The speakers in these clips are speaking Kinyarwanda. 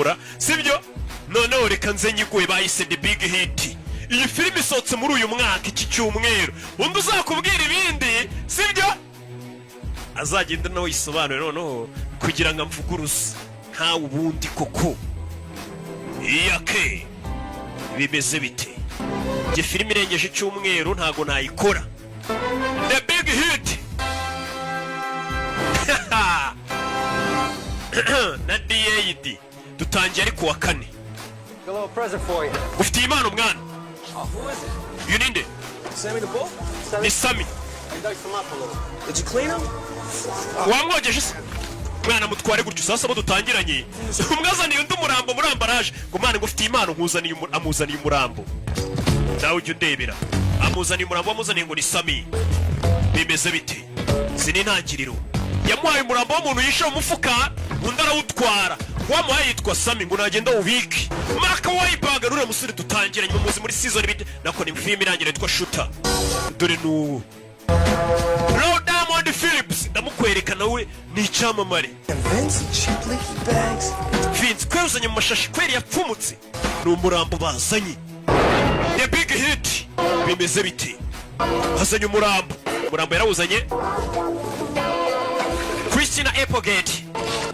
kuvumbura sibyo noneho reka nze nyiguye bayise The Big Hit. Iyi filime isohotse muri uyu mwaka iki cyumweru, undi uzakubwira ibindi sibyo azagenda nawe yisobanure noneho kugira ngo amvuguruze nkawe ubundi koko. Iyake bimeze bite? Iyi filime irengeje icyumweru ntago nayikora. The Big Hit na D8 dutangiye ari kuwa kane. Ufite impano mwana? You need it. Sammy the bull? Ni Sammy. Did you clean him? Wamwogeje se? Mwana mutware gutyo sasa bo dutangiranye. Umwazaniye undi murambo muri ambaraje. Ngo mwana ngo ufite impano nkuzaniye amuzaniye umurambo. Nawe ujye undebera. Amuzaniye umurambo amuzaniye ngo ni Sammy. Bimeze bite? Zini ntangiriro. Yamuhaye umurambo w'umuntu yishe mu mufuka, undi arawutwara. Wamuhaye yitwa Sammy ngo nagenda ubike. Maraka wayibaga rure musore dutangiranye mu muzi muri season bite. Nako ni film irangira yitwa Shooter. Dore nu Lord Diamond Phillips ndamukwereka nawe ni icyamamare. Vince cheaply bags. Vince kwezanye mu mashashi kweri yapfumutse. Ni umurambo bazanye. The Big Hit bimeze bite? Hazanye umurambo. Umurambo yarawuzanye. Christina Applegate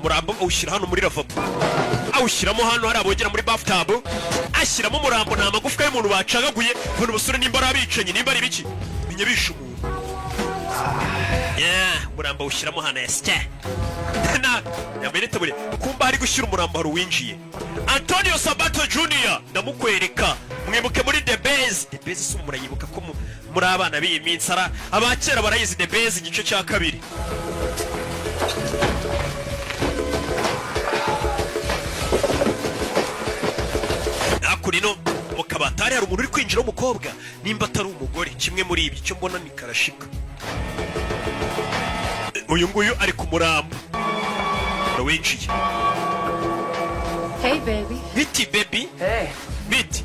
umurambo awushyira hano muri lavabo, awushyiramo hano hari abogera muri bathtub, ashyiramo umurambo nta magufwa y'umuntu bacagaguye. Bano basore nimba ari abicanyi nimba ari biki binyabisha umuntu. Umurambo awushyiramo hano yasya na yambaye tabure kumba hari gushyira umurambo hari uwinjiye. Antonio Sabato Jr ndamukwereka, mwibuke muri The Bez. The Bez si umurayibuka ko muri abana b'iyi minsi ara abakera barayizi The Bez igice cya kabiri. Nakurino mukabatari hari umuntu uri kwinjira w'umukobwa nimba atari umugore, kimwe muri ibi cyo mbona ni karashika. Uyu nguyu ari ku murambo winjiye. Hey baby. Biti baby. Hey. Biti.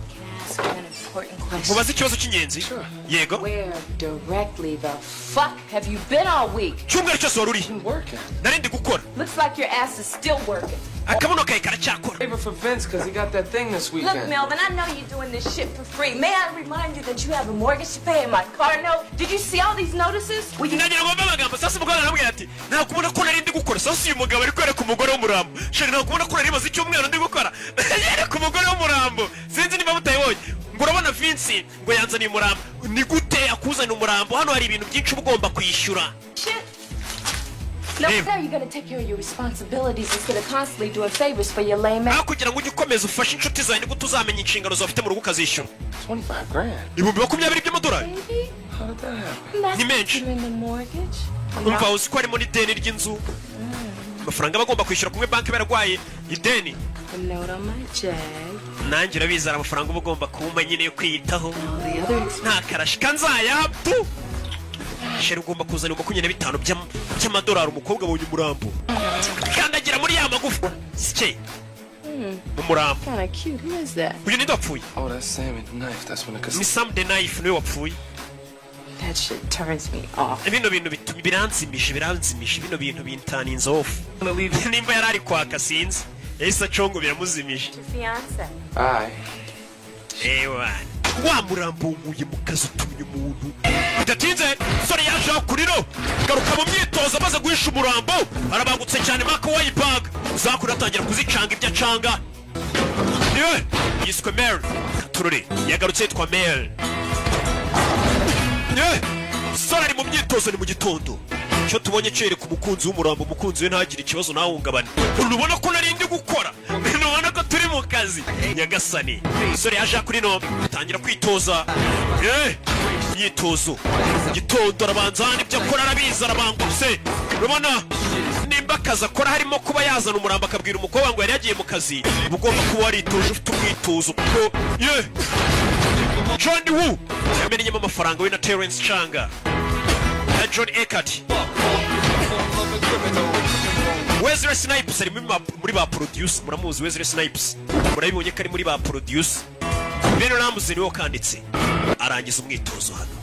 Important Mubaze ikibazo cy'ingenzi. Yego. Where directly the fuck have you been all week? Cyumweru cyose wari uri. Been working. Narindi gukora. Looks like your ass is still working. Akabuno kawe karacyakora. Favor for Vince because he got that thing this Look, weekend. Melvin, I know you're doing this shit for free. May I remind you that you have a mortgage to pay and my car note? Did you see all these notices? Nagira ngo amagambo sasa umugabo aramubwira ati nta kubona ko narindi gukora. Sasa uyu mugabo ari kwereka umugore w'umurambo. Sheri nta kubona ko nari maze icyumweru ndi gukora. Yereka umugore w'umurambo. Sinzi niba mutayibonye. Ngo urabona Vince ngo yanzaniye umurambo. Ni gute akuzana umurambo? Hano hari ibintu byinshi ugomba kwishyura. Shit. No, now you're gonna take care of your responsibilities instead of constantly doing favors for your lame ass. Kugira ngo ujye ukomeza ufashe inshuti zawe ni gute uzamenya inshingano zawe ufite mu rugo ukazishyura. 25 grand. Ibihumbi 20 by'amadolari. Baby, How did that happen? that's Ni menshi. considering the mortgage. Umva uzi ko harimo n'ideni ry'inzu. Amafaranga bagomba kwishyura kumwe banki baragwaye ideni. The note on my jag. Nanjye urabizara amafaranga uba ugomba kumpa nyine yo kwiyitaho. All the other expenses. Nta karashika nzayapfu. Sheri ugomba kuzana 25 by'amadolari umukobwa abonye umurambo. Kandagira muri ya magufa. Sike. Umurambo. Kinda cute. Who is that? Uyu ni wapfuye. Oh, that's Sammy the knife. That's when it Ni Sam the Knife niwe wapfuye. That shit turns me off. Bino bintu bituma biranzimisha bino bintu bintana inzofu. Nimba yarari kwaka sinzi. Yahise acongo biramuzimisha. Your fiance. Aye. Ewa. Wa murambo nguye mu kazi utumye umuntu. Bidatinze sore yaje kuriro. Garuka mu myitozo amaze guhisha umurambo. Arabangutse cyane Mark Wahlberg. Uzakura atangira kuzicanga ibyo acanga. Niwe yiswe Mel. Turore yagarutse yitwa Mel. Sore ari mu myitozo ni mu gitondo. Cyo tubonye cyere ku mukunzi w'umurambo, umukunzi we ntagire ikibazo ntahungabane. Urubona ko narindi gukora. Nubona ko turi mu kazi. Nyagasani. Sore yaje kuri no atangira kwitoza. Myitozo. Gitondo arabanza n'ibyo akora arabiza arabangutse. Urabona nimba akazi akora harimo kuba yazana umurambo akabwira umukobwa ngo yari yagiye mu kazi. Ugomba kuba waritoje ufite umwitozo kuko John Woo yamenyemo amafaranga we na Terence Changa na John Eckert. Wesley Snipes ari muri ba produce, muramuzi Wesley Snipes, murabibonye ko ari muri ba produce. Beno Ramsey niwe kanditse arangiza umwitozo hano.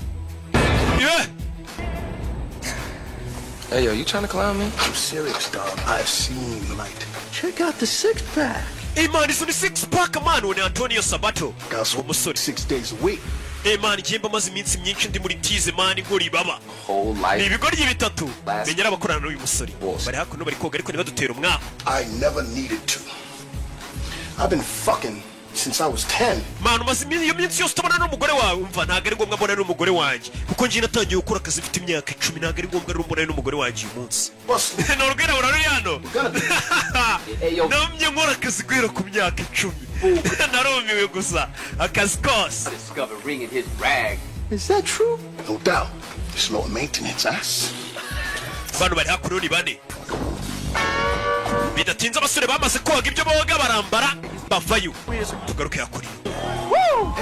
Hey, yo, you trying to clown me? I'm serious, dog. I've seen light. Check out the six-pack. man izo ni six pack man we ni Antonio Sabato Guys, umusore 6 days a week. man igihemba maze iminsi myinshi ndi muri tize man nkora ibaba Whole ni life. ibigoryi bitatu Last- menyera abakorana n'uyu musore Boss. bari hakuno bari koga ariko ntibadutera umwaka I never needed to. I've been fucking since I was 10. man umaze iyo minsi yose utabona n'umugore wawe umva ntabwo ari ngombwa mbona n'umugore wanjye kuko njye natangiye gukora akazi mfite imyaka 10 ntabwo ari ngombwa rero mbona n'umugore wanjye uyu munsi What's ni urugero burari hano Hey, yo. namye nkora akazi guhera ku myaka 10 narumiwe gusa akazi kose Discovered ring in his rag. Is that true? No doubt. It's low maintenance, ass. bano bari hakuno ni bane bidatinze abasore bamaze koga ibyo boga barambara bavayo tugaruke hakuri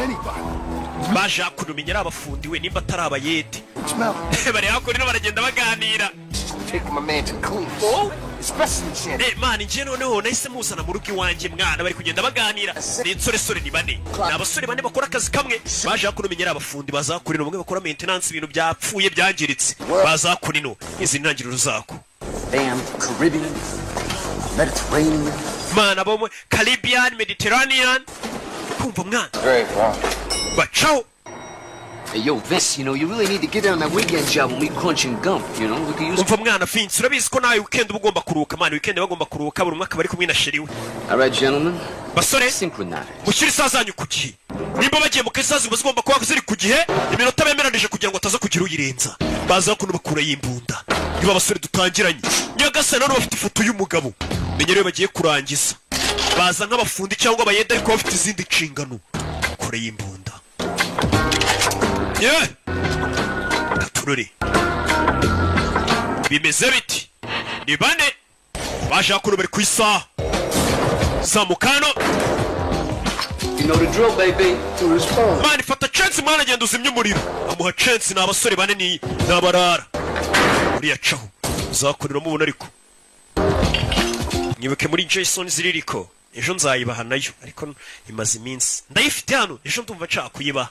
Anybody. baje hakuno menyera abafundiwe nimba atari abayede Smell. bari hakuno baragenda baganira Taking my man to the clean. Oh, especially shit. man njye noneho nahise muzana mu rugo iwanjye mwana bari kugenda baganira ni insoresore ni bane ni abasore bane bakora akazi kamwe baje hakuno menyera abafundi bazakurino bamwe bakora maintenance ibintu byapfuye byangiritse bazakurino izi ntangiriro zako Damn Caribbean, Mediterranean. man abo mu Caribbean Mediterranean kumva mwana Very wrong. bacaho Hey, yo, Vince, you know, you really need to get on that weekend job when we crunching gum, you know? We could use... umva mwana Vince urabizi ko nawe weekend uba ugomba kuruhuka man weekend bagomba kuruhuka buri mwaka bari kumwe na sheri we All right, gentlemen, basore synchronize. mushyire isaha zanyu ku gihe nimba bagiye mu kazi ziba zigomba kuba ziri ku gihe iminota bemeranije kugira ngo ataza kugira uyirenza baza kuno bakura y'imbunda niba abasore dutangiranye nyagasani none bafite ifoto y'umugabo menya rero bagiye kurangiza baza nk'abafundi cyangwa abayede ariko bafite izindi nshingano kure y'imbunda yewe turore bimeze biti ni bane baje hakuno bari ku isaha zamukano You know the drill, baby. To respond. mani fata chance mwana agenda uzimye umuriro amuha chance ni abasore bane ni abarara uriya caho uzakorera mubona ariko nyibuke muri Jason ziririko ejo nzayibaha nayo ariko imaze iminsi ndayifite hano ejo ndumva nshaka kuyibaha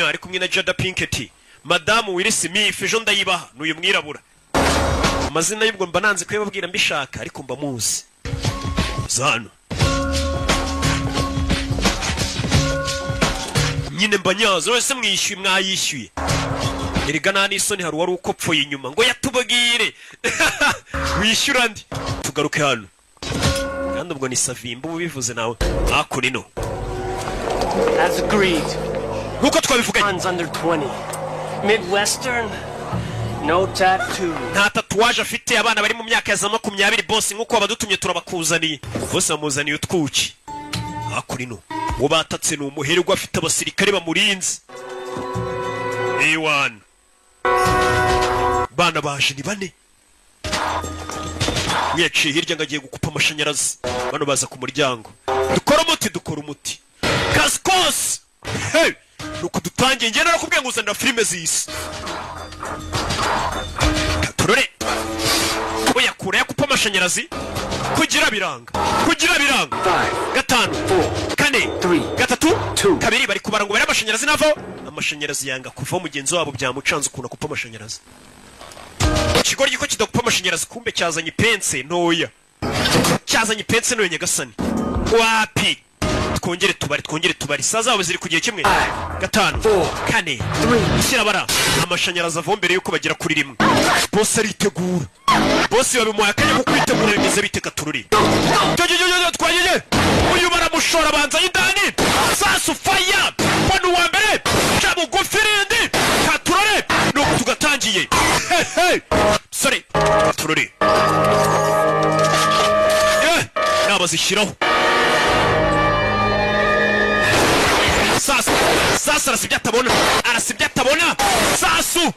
ari kumwe na Jada Pinkett madamu Will Smith ejo ndayibaha n'uyu mwirabura amazina y'ubwo mba nanze kuyababwira mbishaka ariko mba muzi zano nyine mbanyazo wese mwishyuye mwayishyuye erega nta n'isoni hari uwari ukopfoye inyuma ngo yatubagire wishyura ndi tugaruke hano kandi ubwo ni Savimba ubu bivuze nawe hakurino As agreed, nk'uko twabivuganye Hans under 20. Midwestern, no tattoo. nta tatuwaje afite abana bari mu myaka ya za 20 boss nk'uko abadutumye turabakuzaniye bose bamuzaniye utwuki hakurino uwo batatse ni umuherwe afite abasirikare bamurinze A1 bana baje ni bane mwiyaciye hirya ngo agiye gukupa amashanyarazi bano baza ku muryango dukora umuti kazi kose hey nuko dutangiye njye narakubwiye ngo uzanira filime z'isi turore oya kure yakupa amashanyarazi kugira biranga gatanu kane gatatu kabiri bari kubara ngo bari amashanyarazi navo amashanyarazi yanga kuva mugenzi wabo byamucanze ukuntu akupa amashanyarazi ikigoryi ko kidakupa amashanyarazi kumbe cyazanye ipense ntoya nyagasani wapi twongere tubari saa zabo ziri ku gihe kimwe gatanu kane ishyira bara amashanyarazi ava mbere yuko bagera kuri rimwe bose aritegura bose babimuhaye akanya ko kwitegura bimeze bite katururi twagiye uyu baramushora abanza y'indani sasu faya mbona uwa mbere ca bugufi rindi katurore nuko tugatangiye sore katururi nabazishyiraho Sasu arasibye atabona Sasu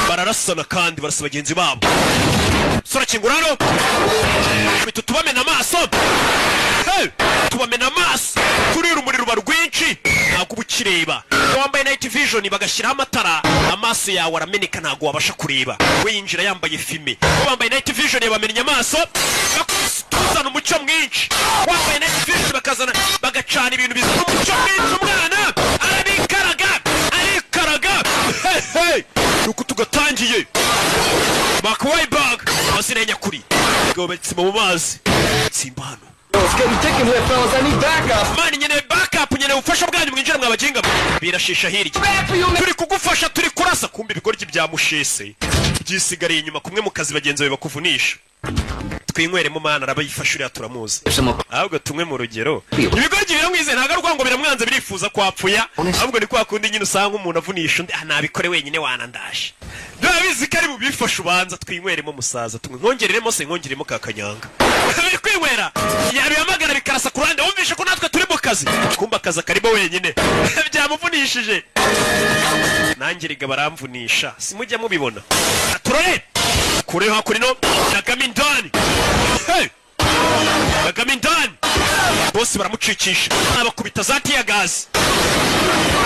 bararasana kandi barasa bagenzi babo sora kingurano bitu tubamena amaso turira umuriro barwinshi ntabwo ubukireba wambaye night vision bagashyiraho amatara amaso yawe arameneka ntabwo wabasha kureba we yinjira yambaye filme wambaye night vision yabamenya amaso bakuzana umucyo mwinshi wambaye night vision bakazana bagacana ibintu bizana umucyo mwinshi umwana arikaraga nuko tugatangiye Mark Wahlberg amazina nyakuri gobetse mu mazi simba hano It's getting thick in here, fellas. I need backup. mani nyene backup nyene ubufasha bwanyu mwinjira mwabajinga birashisha hirya turi kugufasha turi kurasa kumbe ibigoryi bya mushese byisigariye inyuma kumwe mu kazi bagenzi bawe bakuvunisha twinyweremo mana arabayifasha uriya turamuzi ahubwo tumwe mu rugero ibigoryi biramwize ntago arwa ngo biramwanze birifuza kwapfuya ahubwo ni kwa kundi nyine usanga umuntu avunisha undi nabikore wenyine wanandashe ndabizi ko ari bubifasha ubanza twinyweremo musaza tumwe nkongereremo se nkongeremo kakanyanga biri kwinywera yabihamagara bikarasa ku ruhande wumvishe ko natwe turi mu kazi kumba akazi karimo wenyine byamuvunishije nanjye riga baramvunisha simujya mubibona turore kureho hakurino nagamindani nagamindani bose baramucikisha abakubita za tiya gazi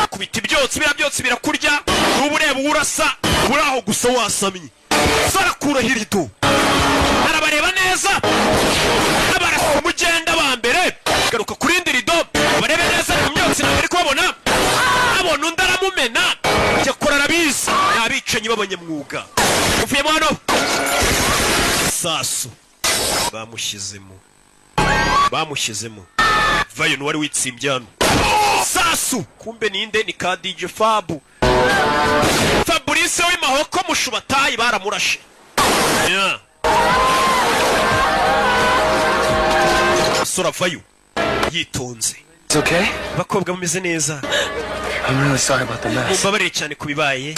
kubita ibyotsi bira byotsi birakurya n'ubu ureba urasa uraho gusa wasamye sarakura hirido arabareba neza abarasa mugenda ba mbere garuka kuri indi rido barebe neza mu myotsi ntabwo ari kubabona abona undi aramumena yakora arabizi n'abicanyi b'abanyamwuga uvuyemo hano sasu bamushyizemo vayo n'uwari witsimbye hano sasu kumbe ninde ni ka DJ Fabu Fabrice w'imahoko mushubatayi baramurashe sura vayo yitonze okay? bakobwa mumeze neza I'm really sorry about the mess. mumbabarire cyane kubibaye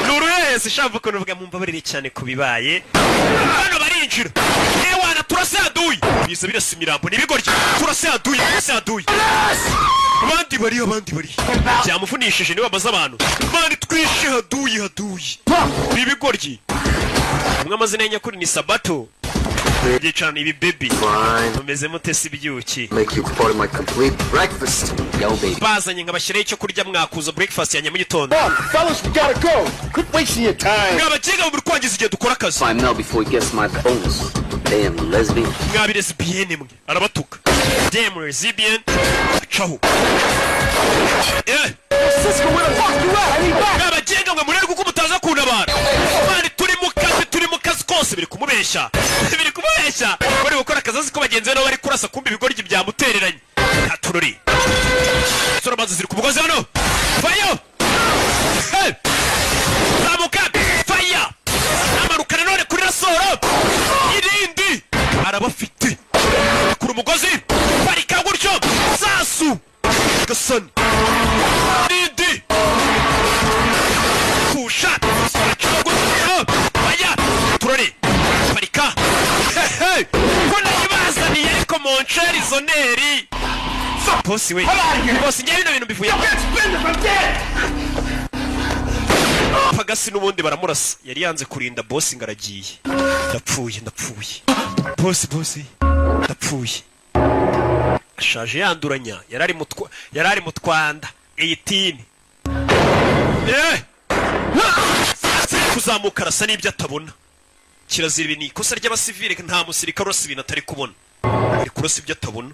nuruheze shava ko nuvuga mumbabarire cyane kubibaye hano barinjira ewana turase aduyi biza birasa imirambo n'ibigoryi turase aduyi abandi bari byamufunishije niba amaze abantu bandi twishe haduyi n'ibigoryi umwe amazina y'nyakuri ni Sabato yicana ibi baby mumeze mutese ibyuki Make you part of my complete breakfast. Yo, baby. bazanye nkabashyiraho icyo kurya mwakuza breakfast ya nyamugitondo Come on, fellas, we gotta go. Quit wasting your time. mwabagenga mu kwangiza igihe dukora akazi Find Mel before he gets my bonus. Damn lesbian. mwabire lesbienne mwe arabatuka damn lesbienne caho Cisco, where the fuck you at? I need backup. mwabagenga mwe murere kuko mutaza kuntabara mani turi mu kazi kose biri kumubeshya bari gukora akazi azi ko bagenzi be nabo bari kurasa kumbe ibigoryi byamutereranye atururi sura mazi ziri ku mugozi hano fayo zamuka faya amarukana none kuri rasoro irindi arabafite kuri umugozi barika gutyo sasu gasani irindi kusha faya turore barika kuna yibazaniye ariko moncheri zoneri bosi we bosi njye bino bintu bivuye pagasi n'ubundi baramurasa yari yanze kurinda bosi ngaragiye ndapfuye bosi ndapfuye ashaje yanduranya yarari mu Twanda 18 kuzamuka arasa n'ibyo atabona kirazira ibi ni ikosa ry'abasivile nta musirikare urasa ibintu atari kubona ari kurasa ibyo atabona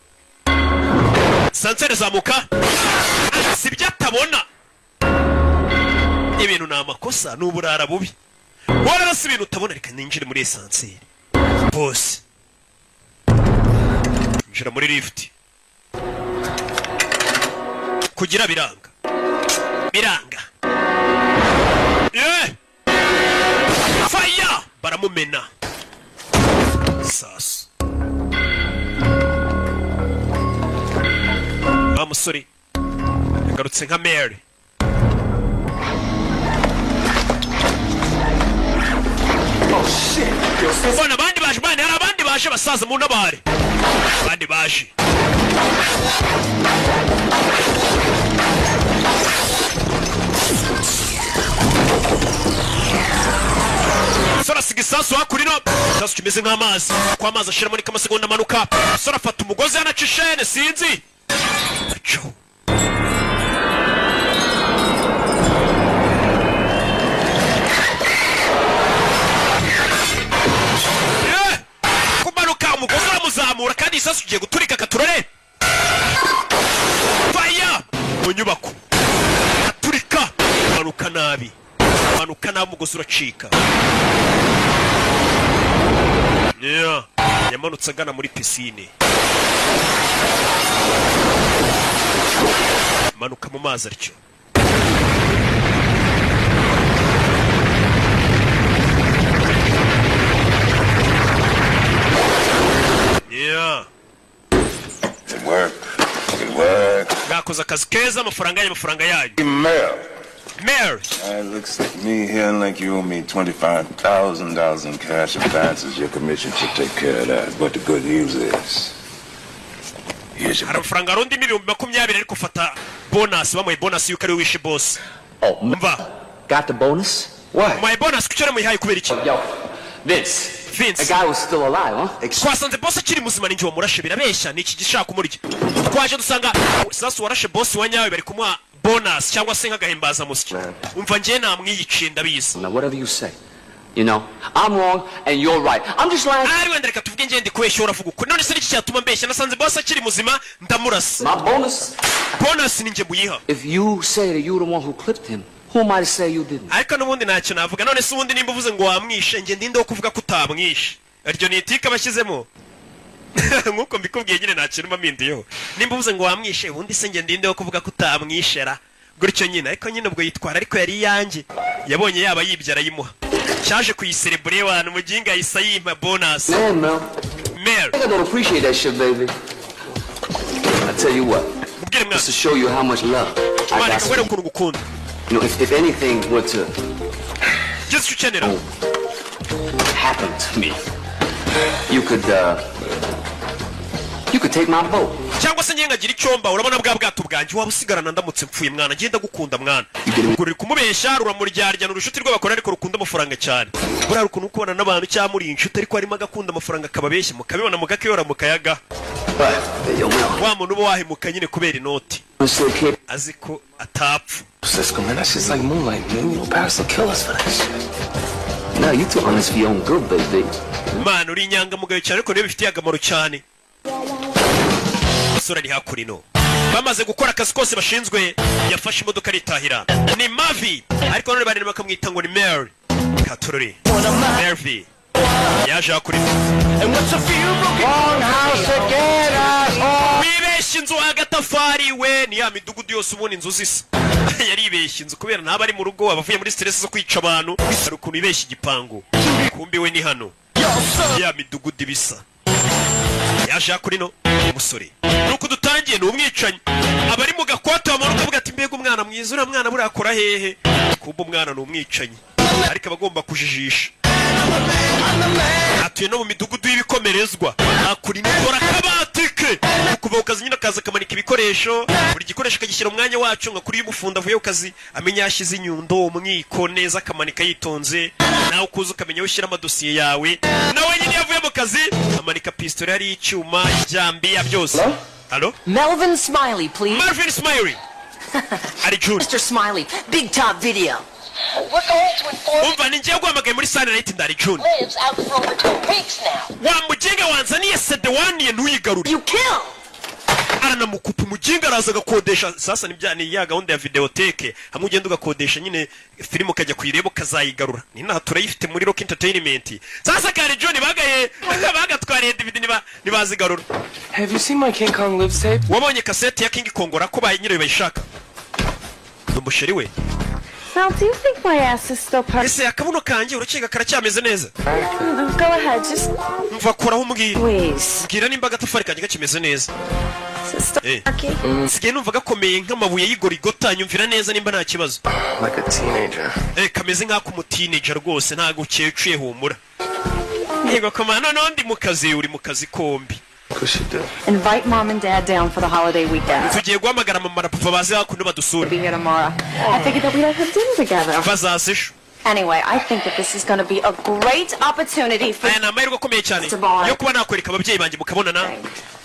sansere zamuka si ibyo atabona ibintu ni amakosa ni uburara bubi wararasa ibintu utabona reka ninjire muri esanseri bosi njira muri lift kugira biranga fire baramumena sasu wa musore yagarutse nka Mary mbona abandi baje bandi hari abandi baje basaza mu ntabare abandi baje sora sigisasu hakurino sasu kimeze nk'amazi kwa amazi ashiramo ni kamasegonda amanuka sora afata umugozi yanacishene sinzi acho kumanuka umugozi uramuzamura kandi isasu ugiye guturika katurore faya mu nyubako aturika manuka nabi umugozi uracika yamanutse agana muri pisine. Manuka mu mazi aricyo. Yeah. It worked. It worked. Gakoze akazi keza, amafaranga yayo. Mayor. It looks like me here like you owe me $25,000 in cash advances. Your commission should take care of that. But the good news is, here's your... Amafaranga arundi miliyoni 20 ariko fata bonus, bamuye bonus yuko ari wishe boss. Oh, Mva. got the bonus? What? My bonus kucyora muyihaye kubera iki? Yo, Vince. Vince. The guy was still alive, huh? Twasanze boss akiri muzima ninjye wamurashe birabeshya niki gishaka kumurya. Twaje dusanga sasa warashe boss wanyawe bari kumuha bonus cyangwa se nk'agahimbaza musiki. Umva ngiye namwiyice ndabizi. Now whatever you say. You know, I'm wrong and you're right. I'm just lying. Ari wenda reka tuvuge ngiye ndi kubeshya uravuga uko. None se niki cyatuma mbeshya nasanze boss akiri muzima ndamurasa. My bonus? Bonus ninjye buyiha. If you say that you were the one who clipped him, who am I to say you didn't? Ariko nubundi ntacyo navuga. None se ubundi nimba uvuze ngo wamwishe ngiye ndinde wo kuvuga ko utamwishe. Aryo ni itika bashyizemo. Nkuko mbikubwiye nyine nta kintu mpinduyeho. Nimba uvuze ngo wamwishe ubundi se ngiye ndinde wo kuvuga ko utamwishera. Gutyo nyine ariko nyine ubwo yitwara ariko yari yanjye. Yabonye yaba yibyara yimuha. Cyaje kuyiserebure abantu muginga yisa yimpa bonus. Man, Mel. Mel. I don't appreciate that shit, baby. I tell you what. Mubwire mwana. Just to show you how much love I Mwana got. kabere ukuntu gukunda. You know, if anything were to Just ukenera. happen to me, you could take my boat. Cyangwa se nyengagira icyomba urabona bwa bwato bwanjye waba usigarana ndamutse mpfuye mwana ngenda gukunda mwana. Uri kumubeshya ruramuryaryana urushuti rw'abakora ariko rukunda amafaranga cyane. Buriya ukuntu ukubona n'abantu cyangwa muri inshuti ariko harimo agakunda amafaranga akababeshya mukabibona mugakiyora mukayaga. Wa muntu uba wahemuka nyine kubera inoti. Azi ko atapfa. Cisco, man, that shit's like moonlight, man. You know, Paris will kill us for that shit. No, you too honest for your own good, baby. Man, uri inyangamugayo cyane ariko niyo bifitiye akamaro cyane. Sura ni hakurino. Bamaze gukora akazi kose bashinzwe yafashe imodoka ritahira. Ni Mavi. Ariko none bari bakamwita ngo ni Mary. Katurori. Mary. Yaje hakurino. And what's a few broken house again, asshole? Wibeshye inzu agatafari we ni ya midugudu yose ubona inzu zisa. Yaribeshye inzu kubera ntaba ari mu rugo abavuye muri stress zo kwica abantu. Hari ukuntu ibeshye igipangu. Kumbi we ni hano. Ya midugudu bisa. Yaje hakurino umusore. Nuko dutangiye no umwicanyi. Abari mu gakwata bamanuka bavuga ati mbega umwana mwiza ura mwana burakora hehe. Kumba umwana no umwicanyi. Ariko abagomba kujijisha. Atuye no mu midugudu y'ibikomerezwa. Akurimo kora kabatike. Kuva ukazi nyina kaza kamanika ibikoresho. Buri gikoresho kagishyira umwanya wacu nka kuri y'umufunda avuye ukazi amenya yashize inyundo umwiko neza kamanika yitonze. Nawe ukuza ukamenya ushyira amadosiye yawe. Nawe nyine yavuye mu kazi amanika pistole ari icyuma ijambi ya byose. Hello? Melvin Smiley, please. Melvin Smiley. Ari June. Mr. Smiley, Big Top Video. We're going to inform Umva ni ngiye guhamagaye muri Sunday Night ndari June. lives out for over 2 weeks now. Wa mujinga wanzaniye sede waniye ntuyigarure. You kill! Aranamukupa mujinga araza gakodesha sasa ni ya gahunda ya videoteke hamwe ugenda ugakodesha nyine filime ukajya kuyireba ukazayigarura ni naho turayifite muri Rock Entertainment. Sasa kare John bagatwariye DVD nibazigarura. Have you seen my King Kong lives tape? Wabonye cassette ya King Kong ko nyine bayishaka. Umusheri we. Mel, do you think my ass is still part? Ese akabuno kanjye uracika karacyameze neza. Go ahead, just Mva koraho umbwira. please. Mbwira nimba agatafari kanjye gakimeze neza. Sister Rocky. Sigaye numva gakomeye nk'amabuye y'igorigota nyumvira neza nimba nta kibazo. Like a teenager. Kameze nk'ak'umuteenager rwose ntago uciye humura. Yego komana nondi mu kazi uri mu kazi kombi. Push it down. Invite Mom and Dad down for the holiday weekend. Tugiye guhamagara mama na papa baze hakuno badusura. Be here tomorrow. I figured that we'd have dinner together. Bazasesho. Anyway, I think that this is going to be a great opportunity for Aya ni amahirwe akomeye cyane yo kuba nakwereka ababyeyi banjye mukabonana.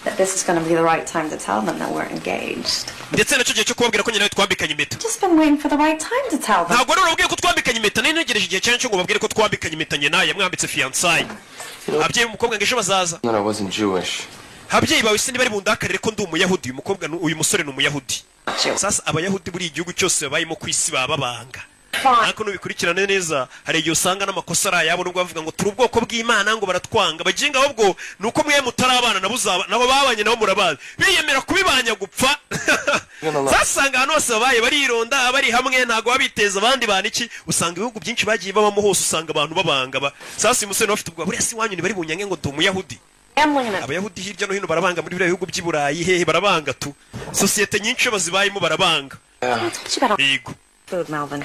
that this is going to be the right time to tell them that we're engaged. Ndetse nacyo gihe cyo kubabwira ko nyine twambikanye impeta. Just been waiting for the right time to tell them. Ntabwo rero urabwiye ko twambikanye impeta nari ntegereje igihe cyane cyo ngo babwire ko twambikanye impeta nyine naye mwambitse fiancé. Ababyeyi umukobwa ngo ejo bazaza. No, I wasn't Jewish. Ababyeyi bawe se bari bundakarire ko ndi umuyahudi uyu musore ni umuyahudi. Sasa abayahudi buri igihugu cyose babayemo ku isi bababanga. ariko nubikurikirane neza hari igihe usanga n'amakosa ari ayabo nubwo bavuga ngo turi ubwoko bw'Imana ngo baratwanga baginga ahubwo nuko mwe mutarabana nabo babanye nabo murabazi biyemera kubibanya gupfa sasanga hano hose babaye barironda bari hamwe ntago babiteza abandi bana iki usanga ibihugu byinshi bagiye babamo hose usanga abantu babanga sasa umusore bafite ubwo buriya si wanyu ni bari bunyange ngo ndi umuyahudi abayahudi hirya no hino barabanga muri biriya bihugu by'i Burayi hehe barabanga tu sosiyete nyinshi bazibayemo barabanga yego Food, Melvin.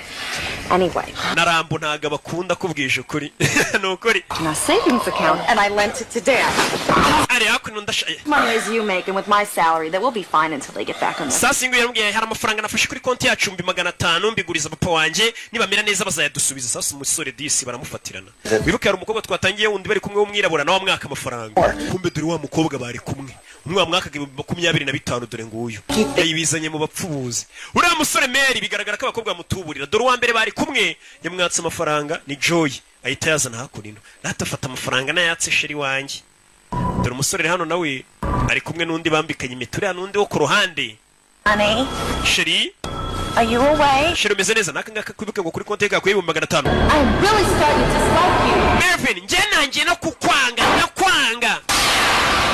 Anyway. Narambo ntago bakunda kubwije ukuri. Nukuri. My savings account, and I lent it to Dad. Ari hakuno ndashaye. Money as you make, and with my salary, that will be fine until they get back on the. Sasa ingo yambwiye hari amafaranga nafashe kuri konti yacu 500 mbiguriza papa wanje nibamera neza bazayadusubiza. Sasa umusore disi baramufatirana. Wibuke hari umukobwa twatangiye wundi bari kumwe w'umwirabura nawe mwaka amafaranga. Kumbe dore wa mukobwa bari kumwe. Umwe mwaka 25 dore nguyu. Yibizanye mu bapfubuzi. Uriya musore Mary bigaragara ko abakobwa mutuburira dore wa mbere bari kumwe yamwatse amafaranga ni Joy ahita yazana hakurino natafata amafaranga nayatse sheri wanjye dore umusore hano nawe ari kumwe nundi bambikanye imitura nundi wo ku ruhande Honey sheri are you away sheri meze neza nakangaka kwibuke ngo kuri konti yawe 500 I'm really starting to dislike you Melvin nje nanjye no kukwanga nakwanga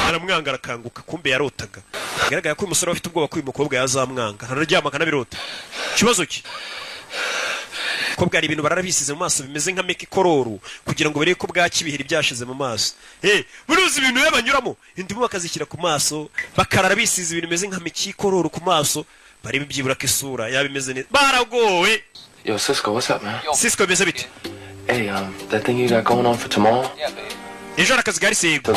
aramwanga arakanguka kumbe yarotaga bigaragara ko umusore afite ubwoba ko uyu mukobwa yazamwanga hararyama kanabirota kibazo ki ko bwari ibintu bararabisize mu maso bimeze nka meki kororo kugira ngo bereke ko bwakibihira byashize mu maso buruzi ibintu yabanyuramo indimu bakazishyira ku maso bakarara bisize ibintu bimeze nka meki kororo ku maso bari bibyibura ko isura yabimeze neza baragowe. Yo Cisco, what's up, man? Cisco bimeze bite? Hey, that thing you got going on for tomorrow? Yeah, babe. Ejo akazi gari sego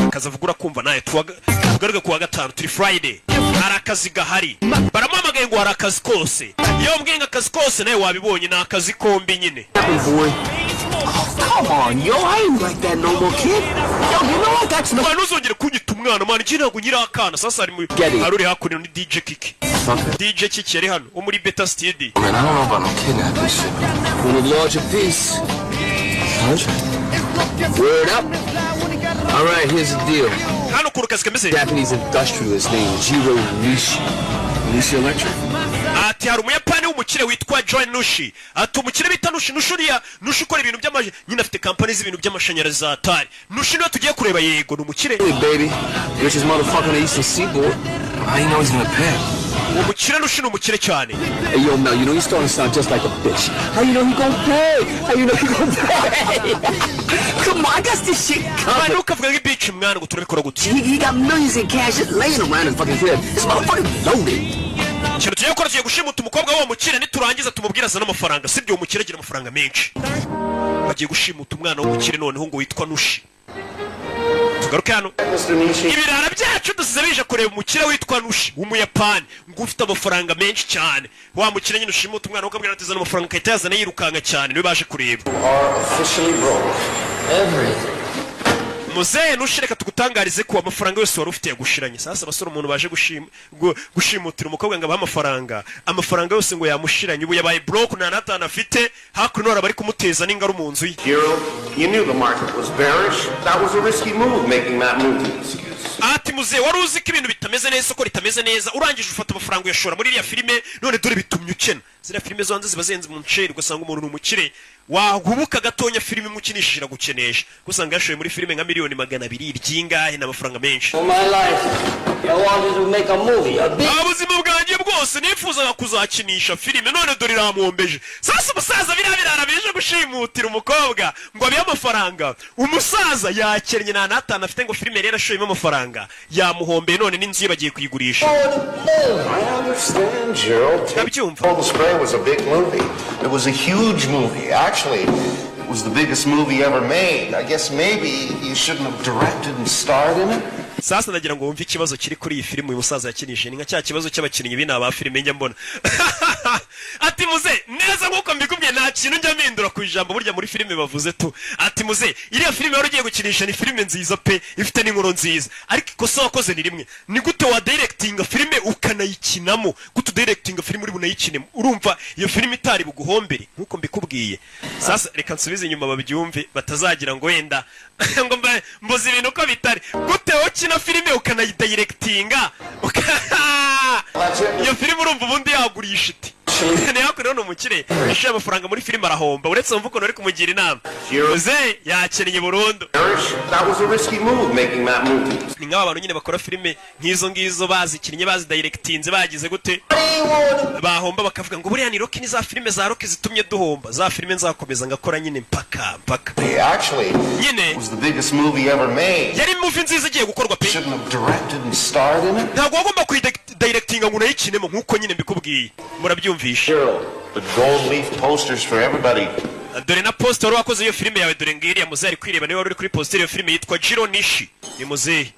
kazavugura kumva naye tugaruke kuwa gatanu turi Friday hari akazi gahari baramamagaye ngo hari akazi kose iyo mbwenga akazi kose naye wabibonye na akazi kombi nyine. Come on, yo, I ain't like that no more, kid. Yo, you know what? That's no. Ntuzongere kunyita umwana man iki ntago nyira akana sasa ari aruri hakurino ni DJ Kiki. DJ Kiki yari hano muri Beta Studio. Man, I don't know about no kidnapping shit. When the larger piece. Word up. All right, here's the deal. Hano kuru kazi kameze. Japanese industrialist named Jiro Nishi. Nishi Electric. Ati hari umuyapani w'umukire witwa Joy Nushi. Ati umukire bita Nushi Nushuriya Nushi ukora ibintu by'amaje nyine afite company z'ibintu by'amashanyarazi za Atari. Nushi niwe tugiye kureba yego n'umukire. Hey baby, richest motherfucker on the Eastern Seaboard. How you know he's gonna pay? Umukire Nushi n'umukire cyane. Hey yo Mel, you know he's starting to sound just like a bitch. How you know he gonna pay? How you know he gonna pay? Come on, I got this shit covered. Manu kavuga nk'ibitch mwana ngo turabikora gute. He got millions in cash just laying around his fucking crib. This motherfucker loaded. Cyane tugiye gukora tugiye gushimuta umukobwa wo mukire niturangiza tumubwira azana amafaranga sibyo umukire agira amafaranga menshi bagiye gushimuta umwana wo mukire noneho ngo witwa Nushi tugaruke hano ibirara byacu dusize bije kureba umukire witwa Nushi w'umuyapani ngo ufite amafaranga menshi cyane wa mukire nyine ushimuta umwana ukabwira ati azana amafaranga kayita yazana yirukanga cyane niwe baje kureba Muzehe Nushi reka tugutangarize ko amafaranga yose wari ufite yagushiranye sasa basore umuntu baje gushimutira umukobwa ngo abaha amafaranga yose ngo yamushiranye ubu yabaye broke nta natana afite hakuno nora bari kumuteza n'ingaru mu nzu ye. You knew the market was bearish. That was a risky move making that move. Ati muzehe wari uzi ko ibintu bitameze neza ko ritameze neza urangije ufata amafaranga uyashora muri iriya filime none dore bitumye ukena zira filime zo hanze ziba zenze mu nceri ugasanga umuntu n'umukire wahubuka gatonya filime mukinishije gukenesha gusanga yashoye muri filime nka miliyoni 200 ryingahe n'amafaranga menshi. For my life, I wanted to make a movie. Abuzima bwanjye bwose nifuzaga kuzakinisha filime none dore iramwombeje sasa umusaza birabirara bije gushimutira umukobwa ngo abiye amafaranga umusaza yakennye na natana afite ngo filime rero ashoyemo amafaranga yamuhombeye none n'inzu ye bagiye kuyigurisha. I understand, Gerald. Total Spray was a big movie. It was a huge movie. Actually, it was the biggest movie ever made. I guess maybe you shouldn't have directed and starred in it. Sasa ndagira ngo wumve ikibazo kiri kuri iyi filime uyu musaza yakinishije ni nka cya kibazo cy'abakinnyi bina ba filime njya mbona. Ati muze neza nkuko mbikubwiye nta kintu njya mpindura ku ijambo burya muri filime bavuze tu. Ati muze iriya filime wari ugiye gukinisha ni filime nziza pe ifite n'inkuru nziza ariko ikosa wakoze ni rimwe ni gute wa directinga filime ukanayikinamo gute directinga filime uri bunayikinemo urumva iyo filime itari buguhombere nkuko mbikubwiye. Sasa reka nsubize inyuma babyumve batazagira ngo wenda ngo mboze ibintu ko bitari gute ukina filime ukanayidirectinga iyo filime urumva ubundi yagurisha iti ni hakuno n'umukire yashoye amafaranga muri filime arahomba uretse umva ukuntu ari kumugira inama Jose yakennye burundu. That was a risky move making that movie. Ni nk'aba bantu nyine bakora filime nk'izo ngizo bazikinnye bazi directinze bagize gute bahomba bakavuga ngo buriya ni Rocky ni za filime za Rocky zitumye duhomba za filime nzakomeza ngakora nyine mpaka Actually, it was the biggest movie ever made. yari movie nziza igiye gukorwa pe Shouldn't have directed and starred in it. ntabwo wagomba kuyidirectinga ngo unayikinemo nk'uko nyine mbikubwiye murabyumvisha. The gold leaf posters for everybody. Dore na poster wari wakoze iyo filime yawe dore ngiri ya muzehe ari kwireba niwe wari uri kuri poster iyo filime yitwa Jiro Nishi ni muzehe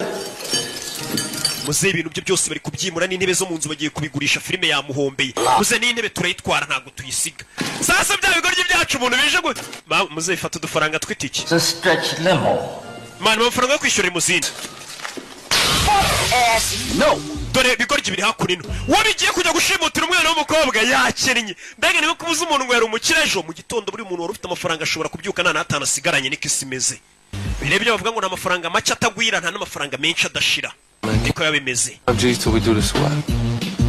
ibintu byo byose bari kubyimura n'intebe zo mu nzu bagiye kubigurisha filime yamuhombeye muzehe n'intebe turayitwara ntabwo tuyisiga sasa bya bigoryi byacu umuntu bije ngo muzehe fata udufaranga tw'itiki amafaranga yo kwishyura imuzindi no dore bigoryi biri hakurino wabigiye kujya gushimutira umwana w'umukobwa yakennye mbega niwe kubuza umuntu ngo yari umukire ejo mu gitondo buri muntu wari ufite amafaranga ashobora kubyuka nta n'atanu asigaranye niko isi imeze birebye bavuga ngo ni amafaranga make atagwira nta n'amafaranga menshi adashira niko yabimeze.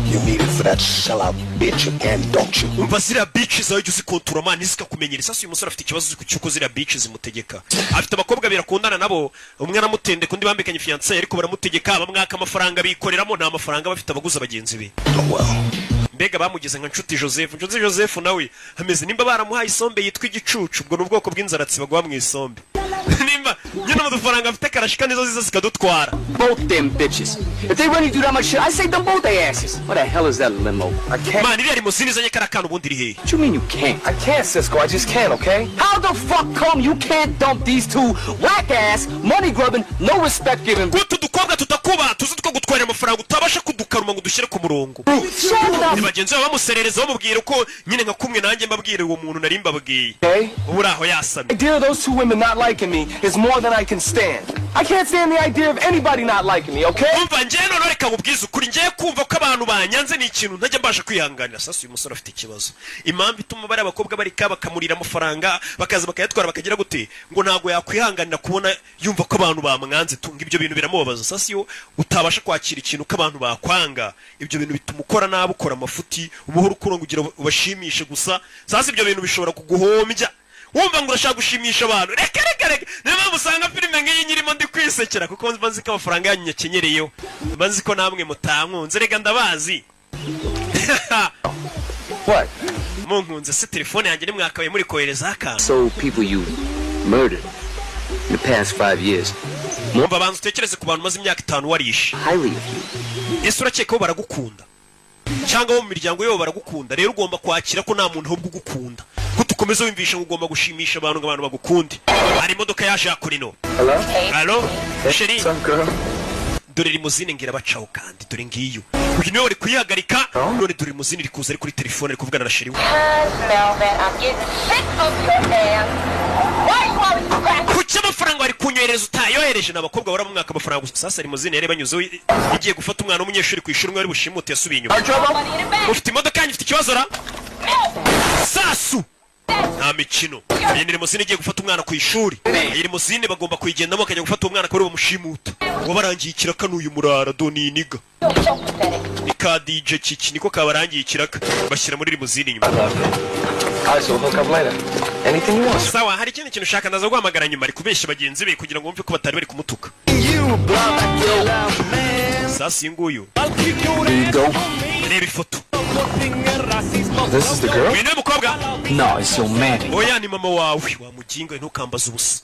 You need it for that sellout bitch again, don't you? Umva ziriya bitch zawe jya uzikontura mani zikakumenyera sasa uyu musore afite ikibazo cy'uko ziriya bitch zimutegeka afite abakobwa birakundana nabo umwe aramutende kundi bambikanye fiancé ariko baramutegeka bamwaka amafaranga bikoreramo nta mafaranga bafite abaguza bagenzi be mbega bamugeze nka nshuti Joseph nawe ameze nimba baramuhaye isombe yitwa igicucu ubwo n'ubwoko bw'inzaratsi bagwa mu isombe nimba nyine amafaranga afite karashika nizo ziza zikadutwara. Both them bitches. If they really do that much shit, I say them both their asses. What the hell is that limo? I can't. Man, iriya limousine izanye karakana ubundi iri hehe? What you mean you can't? I can't, Cisco. I just can't, okay? How the fuck come you can't dump these two whack-ass, money-grubbing, no respect-giving... Gutu dukobwa tutakuba tuzi two gutwara amafaranga utabasha kudukaruma ngo dushyire ku murongo. Ni bagenzi babo bamuserereza bamubwira uko nyine nka kumwe nanjye mbabwire uwo muntu nari mbabwiye. Ubura aho yasamye. The idea of those two women not liking me is more than I can stand. I can't stand the idea of anybody not liking me, okay? Umva njye none reka nkubwize ukuri njye kumva ko abantu banyanze ni ikintu ntajya mbasha kwihanganira sasa uyu musore afite ikibazo impamvu ituma bari abakobwa bari bakamurira amafaranga bakaza bakayatwara bakagira gute ngo ntago yakwihanganira kubona yumva ko abantu bamwanze tunga ibyo bintu biramubabaza sasa iyo utabasha kwakira ikintu ko abantu bakwanga ibyo bintu bituma ukora nabi ukora amafuti ubuhoro ukurongo ugira ubashimishe gusa sasa ibyo bintu bishobora kuguhombya wumva ngo urashaka gushimisha abantu reka niba musanga filime nk'iyi nyirimo ndi kwisekera kuko mbanzi ko amafaranga yanyu nyakenyereyeho mbanzi ko namwe mutankunze reka ndabazi. What? Munkunze se telefone yanjye nimwakabaye muri kohereza akantu. So people you murdered in the past 5 years. Mumva bantu utekereze ku bantu maze imyaka 5 warishe. Highly of you. Ese urakeka ko baragukunda cyangwa bo mu miryango yabo baragukunda rero ugomba kwakira ko nta muntu ahubwo ugukunda ko tukomeza wimvisha ngo ugomba gushimisha abantu ngo abantu bagukunde. Hari imodoka yaje akurino. Hello Sheri dore limuzine ngira bacaho kandi dore ngiyo uyu niwe uri kuyihagarika none dore limuzine iri kuza ari kuri telefone ari kuvugana na Sheri we. Kuki amafaranga wari kunyohereza utayohereje n'abakobwa bara mu mwaka amafaranga gusa sasa limuzine yari banyuzeho igiye gufata umwana w'umunyeshuri ku ishuri umwe ari bushimute yasubiye inyuma. Ufite imodoka yanyu ifite ikibazo ra sasu nta mikino iyi ni limuzine igiye gufata umwana ku ishuri iyi limuzine bagomba kuyigendamo bakajya gufata umwana kuri bamushimuta wabarangiye ikiraka n'uyu murara doni niga ni ka DJ Kiki niko kabarangiye ikiraka bashyira muri limuzine inyuma. Sawa hari ikindi kintu ushaka ndaza guhamagara nyuma ari kubeshya bagenzi be kugira ngo bumve ko batari bari kumutuka. Sasa inguyu reba ifoto. This is the girl? Wene mukobwa? No, it's your man. Oya ni mama wawe wamuginga ntukambaza ubusa.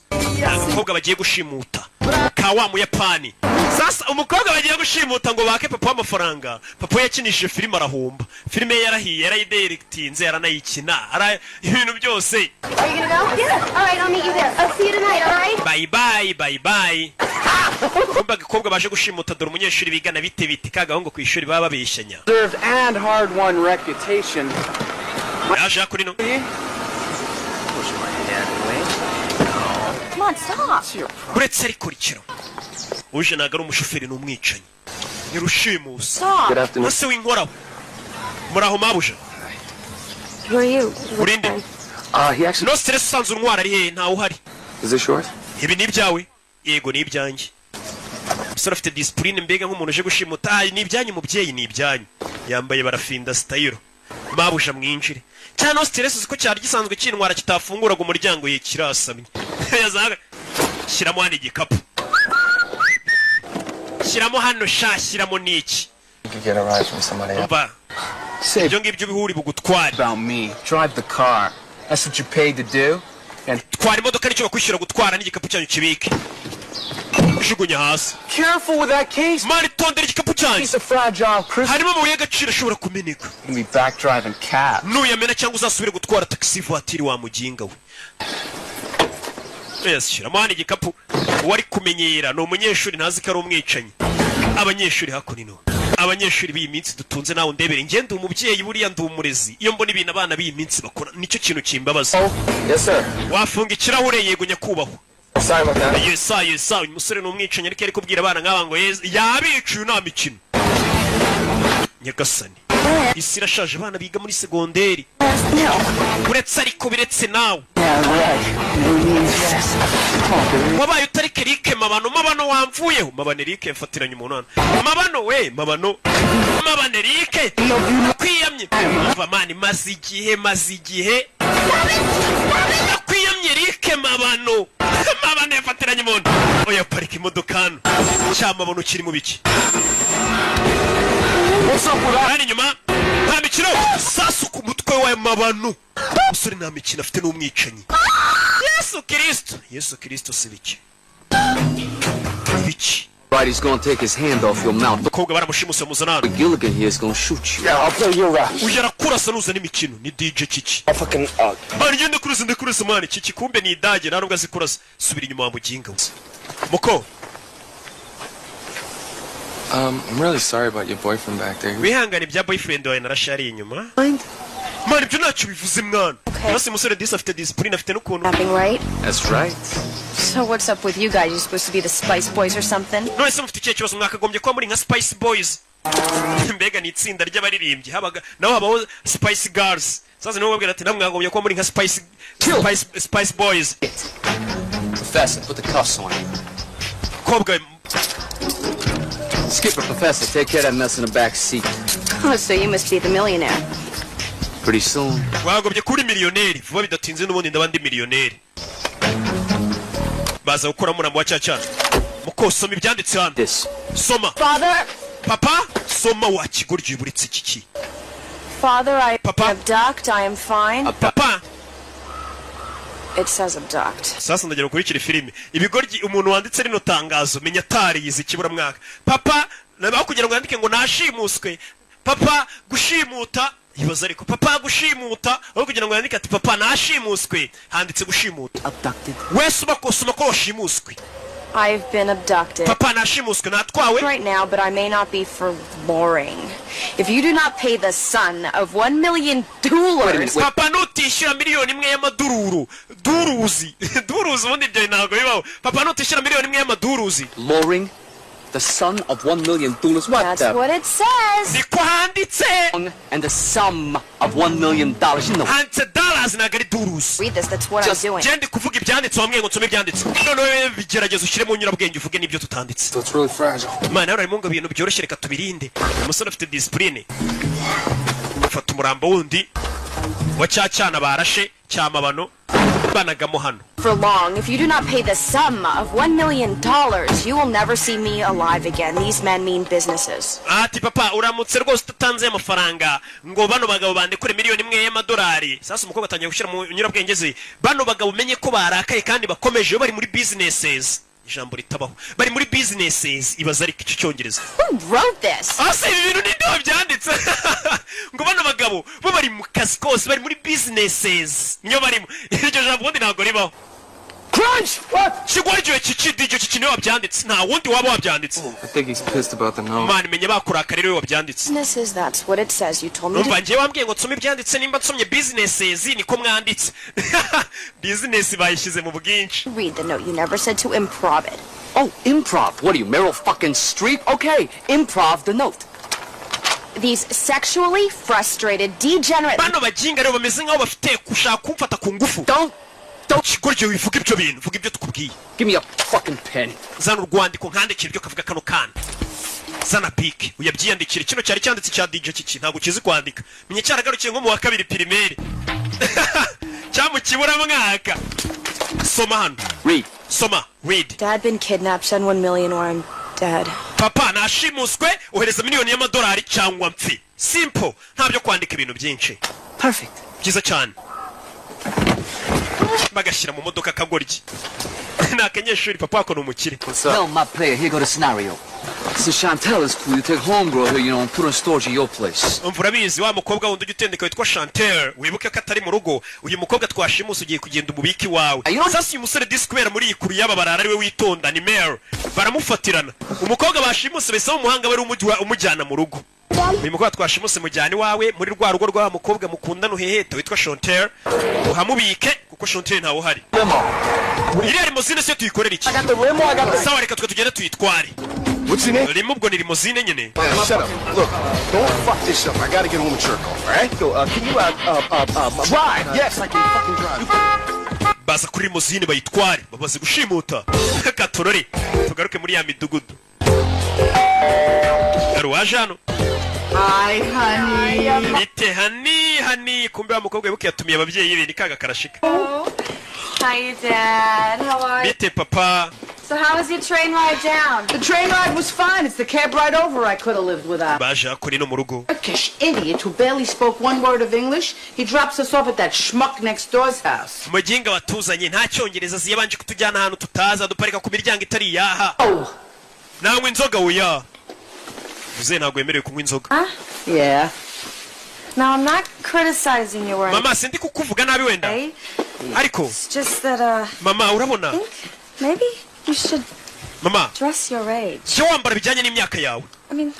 Umukobwa bagiye gushimuta ka wa mu Yapani. Sasa umukobwa bagiye gushimuta ngo bake papa amafaranga. Papa yakinishije filime arahomba. Filime yarahiye yarayidirectinze yaranayikina. Ara ibintu byose. Are you gonna go? Yeah. All right, I'll meet you there. I'll see you tonight, all right? Bye bye. Kumba gikobwa baje gushimuta dore umunyeshuri bigana bite kagahungu ku ishuri baba babeshanya. Served and hard-won reputation. Yaje akurino. Come on, stop. Uretse ari kurikira. Uje naga ari umushoferi n'umwicanyi. Ni rushimusi. Good afternoon. Ese winkoraho. Muraho mabuja. Who are you? Urinde. He actually... No stress usanzwe untwara ari hehe ntawe uhari. Is this yours? Ibi ni ibyawe? Yego ni ibyanjye. Umusore afite discipline mbega nk'umuntu uje gushimuta ni ibyanyu mubyeyi ni ibyanyu. Yambaye barafinda style. mabuja mwinjire cyane stress ziko cyari gisanzwe cyintwara kitafunguraga umuryango ye kirasamye yazaga shyiramo hano igikapu shyiramo hano shyiramo niki get a ride from somebody else. ibyo ngibyo bihuri bugutwara About me. Drive the car. That's what you paid to do. And twara imodoka nicyo bakwishyura gutwara n'igikapu cyanyu kibike jugunya hasi. Careful with that case. Mari tondera igikapu cyanyu. Piece of fragile crystal. Harimo amabuye y'agaciro ashobora kumeneka. You'll be back driving cab. Nuyamena cyangwa uzasubire gutwara taxi voiture wa muginga we. Yes, shiramo hano igikapu. Wari kumenyera no umunyeshuri ntazi ko ari umwicanyi. Abanyeshuri hakunino. Abanyeshuri b'iyi minsi dutunze nawe ndebere ngende umubyeyi buriya ndumurezi. Iyo mbona ibintu abana b'iyi minsi bakora nicyo kintu kimbabaza. Yes sir. Wafunga ikirahure yego nyakubahwa. Sorry about that. Yes, umusore n'umwicanyi ariko ari kubwira abana nk'aba ngo yabicuye nta mikino. Nyagasani. Isi irashaje abana biga muri segonderi. Uretse ariko biretse nawe. Wabaye utari Kerike mabano wamvuyeho. Mabano Erike mfatiranye umuntu hano. Mabano Erike. Kwiyamye. Mani mazi igihe. Kwiyamye Erike mabano yafatiranye umuntu. Oya parika imodoka hano. Cyamabano kiri mu biki. Hano inyuma nta mikino sasu ku mutwe wa mabano. Umusore nta mikino afite n'umwicanyi. Yesu Kristo sibiki. Biki. He's gonna take his hand off your mouth. Bakobwa baramushimuse muzanana. Gilligan here is gonna shoot you. Yeah, I'll play your rap. Ujara kurasa nuza n'imikino ni DJ Kiki. I fucking Mani ngende kurasa mani Kiki kumbe ni idage nta nubwo azikurasa. Subira inyuma wa muginga. Moko. I'm really sorry about your boyfriend back there. Wihangane bya boyfriend wawe narashari inyuma. Mani byo ntacyo bivuze mwana. Basi musore disi afite discipline afite n'ukuntu. Right? That's right. So what's up with you guys? You supposed to be the Spice Boys or something? No, ese mufite ikihe kibazo mwakagombye kuba muri nka Spice Boys. Mbega ni itsinda ry'abaririmbyi habaga naho habaho Spice Girls. Sasa niwe wabwira ati namwagombye kuba muri nka Spice Boys. Professor, put the cuffs on. Kobwa Skipper, Professor, take care of that mess in the back seat. Oh, so you must be the millionaire. Pretty soon. Wagombye kuri miliyoneri vuba bidatinze n'ubundi ndabandi miliyoneri. Baza gukora murambo wa cyacana. Mukosoma ibyanditse hano. Soma. Father. Papa, soma wa kigoryi buritse kiki. Father, I abduct. I am fine. Papa. It says abduct. Sasa ndagera kurikira filime. Ibigoryi umuntu wanditse rino tangazo menya tari yizi kibura mwaka. Papa, nabakugira ngo yandike ngo nashimuswe. Papa gushimuta. Ibaza ariko papa gushimuta aho kugira ngo yandike ati papa nashimuswe handitse gushimuta. Abducted. Wese bakosoma ko washimuswe. I've been abducted. Papa nashimuswe natwawe. Right now, but I may not be for boring. If you do not pay the son of $1 million. Papa nutishyura miliyoni imwe y'amadururu. Duruzi ubundi ibyo ntabwo bibaho. Papa nutishyura miliyoni imwe y'amaduruzi. Lowering the son of $1 million. What That's what it says. Niko handitse. And the sum of $1 million. You know. Handitse dollars ntabwo ari duruzi. Read this. That's what I'm doing. Gende kuvuga ibyanditse wamwe ngo nsome ibyanditse. None bigerageza ushyire mu nyurabwenge uvuge n'ibyo tutanditse. It's really fragile. Mana yari mu ngo ibintu byoroshye reka tubirinde. Umusore afite discipline. Fata umurambo wundi wa cyacana barashe cyamabano banagamo hano. For long, if you do not pay the sum of $1 million, you will never see me alive again. These men mean businesses. Ati papa uramutse rwose utatanze amafaranga ngo bano bagabo bandekure miliyoni imwe y'amadolari. Sasa umukobwa atangiye gushyira mu nyurabwenge ze. Bano bagabo umenye ko barakaye kandi bakomeje bari muri businesses. Ijambo ritabaho. Bari muri businesses ibaza ariko icyo cyongereza. Who wrote this? Ase ibi bintu ninde byanditse? Ngo bano bagabo bo bari mu kazi kose bari muri businesses. Niyo barimo. Iryo jambo ndi ntago ribaho. Crunch! What? Kigwaryo kiki niyo wabyanditse. Nta wundi waba wabyanditse. I think he's pissed about the note. Man menye bakuraka rero wabyanditse. Businesses, that's what it says. You told me to... Nje wambwiye ngo nsome ibyanditse nimba nsomye businesses niko mwanditse. Business bayishize mu bwinshi. Read the note. You never said to improv it. Oh, improv. What are you, Meryl fucking Streep? Okay, improv the note. These sexually frustrated, degenerate... Bano bajinga rero bameze nkaho bafite kushaka kumfata ku ngufu. Don't kigoryo wivuga ibyo bintu, vuga ibyo tukubwiye. Give me a fucking pen. Zana urwandiko nkandikira ibyo kavuga kano kana. zana pike uyabyiyandikire. Kino cyari cyanditse cya DJ kiki ntabwo kizi kwandika, menye cyaragarukiye nko mu wa kabiri primaire cyamu kibura mwaka. Soma hano. Read. Soma. Read. Dad been kidnapped, send 1 million or I'm dead. Papa nashimuswe, ohereza miliyoni y'amadolari cyangwa mpfi. Simple, ntabyo kwandika ibintu byinshi. Perfect. Byiza cyane. Bagashyira mu modoka kagoryi. Nakanyeshuri papa wako numukire. Tell my player, here go the scenario. So Chantel is cool, you take homegirl here, you know, and put her in storage at your place. Umvura bizi wa mukobwa wundi ugitendeka witwa Chantel, wibuke ko atari mu rugo, uyu mukobwa twashimusa ugiye kugenda umubiki wawe. Sasa uyu musore disquare muri ikuru yaba barara ari we witonda ni Mare. Baramufatirana. Umukobwa bashimusa bese umuhanga bari umujyana mu rugo. Uyu mukobwa twashimuse mujyani wawe muri rwa rugo rwa mukobwa mukundana uheheta witwa Chantel, uhamubike kuko Chantel ntawo hari. Iri ari limousine se tuyikorera iki? Sawa reka tugende tuyitware. What's your name? Rimubwo ni limousine nyene. Shut up. Look, don't fuck this up. I gotta get home and jerk off, all right? Can you ride? Yes, I can fucking drive. Baza kuri limousine bayitware, babaze gushimuta. Katorore. Tugaruke muri ya midugudu. Waje hano. Hi, honey. Bite honey, kumbe wa mukobwa wibuke yatumiye ababyeyi be nikaga karashika. Hi, Dad. How are you? Bite papa. So how was your train ride down? The train ride was fine. It's the cab ride over I could have lived without. Baje kuri no mu rugo. Turkish idiot who barely spoke one word of English. He drops us off at that schmuck next door's house. Muginga watuzanye nta cyongereza ziyabanje kutujyana ahantu tutaza duparika ku miryango itari yaha. Nawe inzoga uya. Uze ntago yemerewe kunywa inzoga. Yeah. Now I'm not criticizing you or anything. Mama sindi kukuvuga nabi wenda. Ariko It's just that Mama urabona? Maybe you should Mama dress your age. cyo wambara bijyanye n'imyaka yawe. I mean,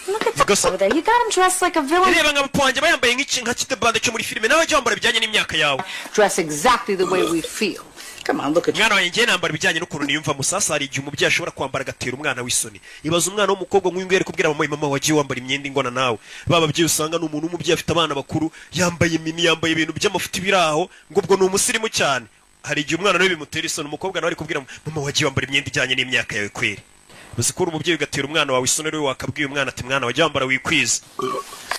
look at the over there. You got him dressed like a villain. Reba ngabapanje bayambaye nk'iki nka kitebande cyo muri filime nawe cyo wambara bijyanye n'imyaka yawe. Dress exactly the way we feel. Come on, look at mwana wanjye nambara bijyanye n'ukuntu niyumva musasa hari igihe umubyeyi ashobora kwambara agatera umwana w'isoni. Ibaza umwana w'umukobwa nk'uyungere kubwira mama wagiye wambara imyenda ingona nawe. Baba byeyi usanga n'umuntu w'umubyeyi afite abana bakuru yambaye mini yambaye ibintu by'amafuti biraho ngo ubwo ni umusirimu cyane. Hari igihe umwana nawe bimutera isoni umukobwa nawe ari kubwira mama wagiye wambara imyenda ijyanye n'imyaka yawe kweri. Bazikora umubyeyi ugatera umwana wawe isoni rero wakabwiye umwana ati mwana wagiye wambara wikwiza.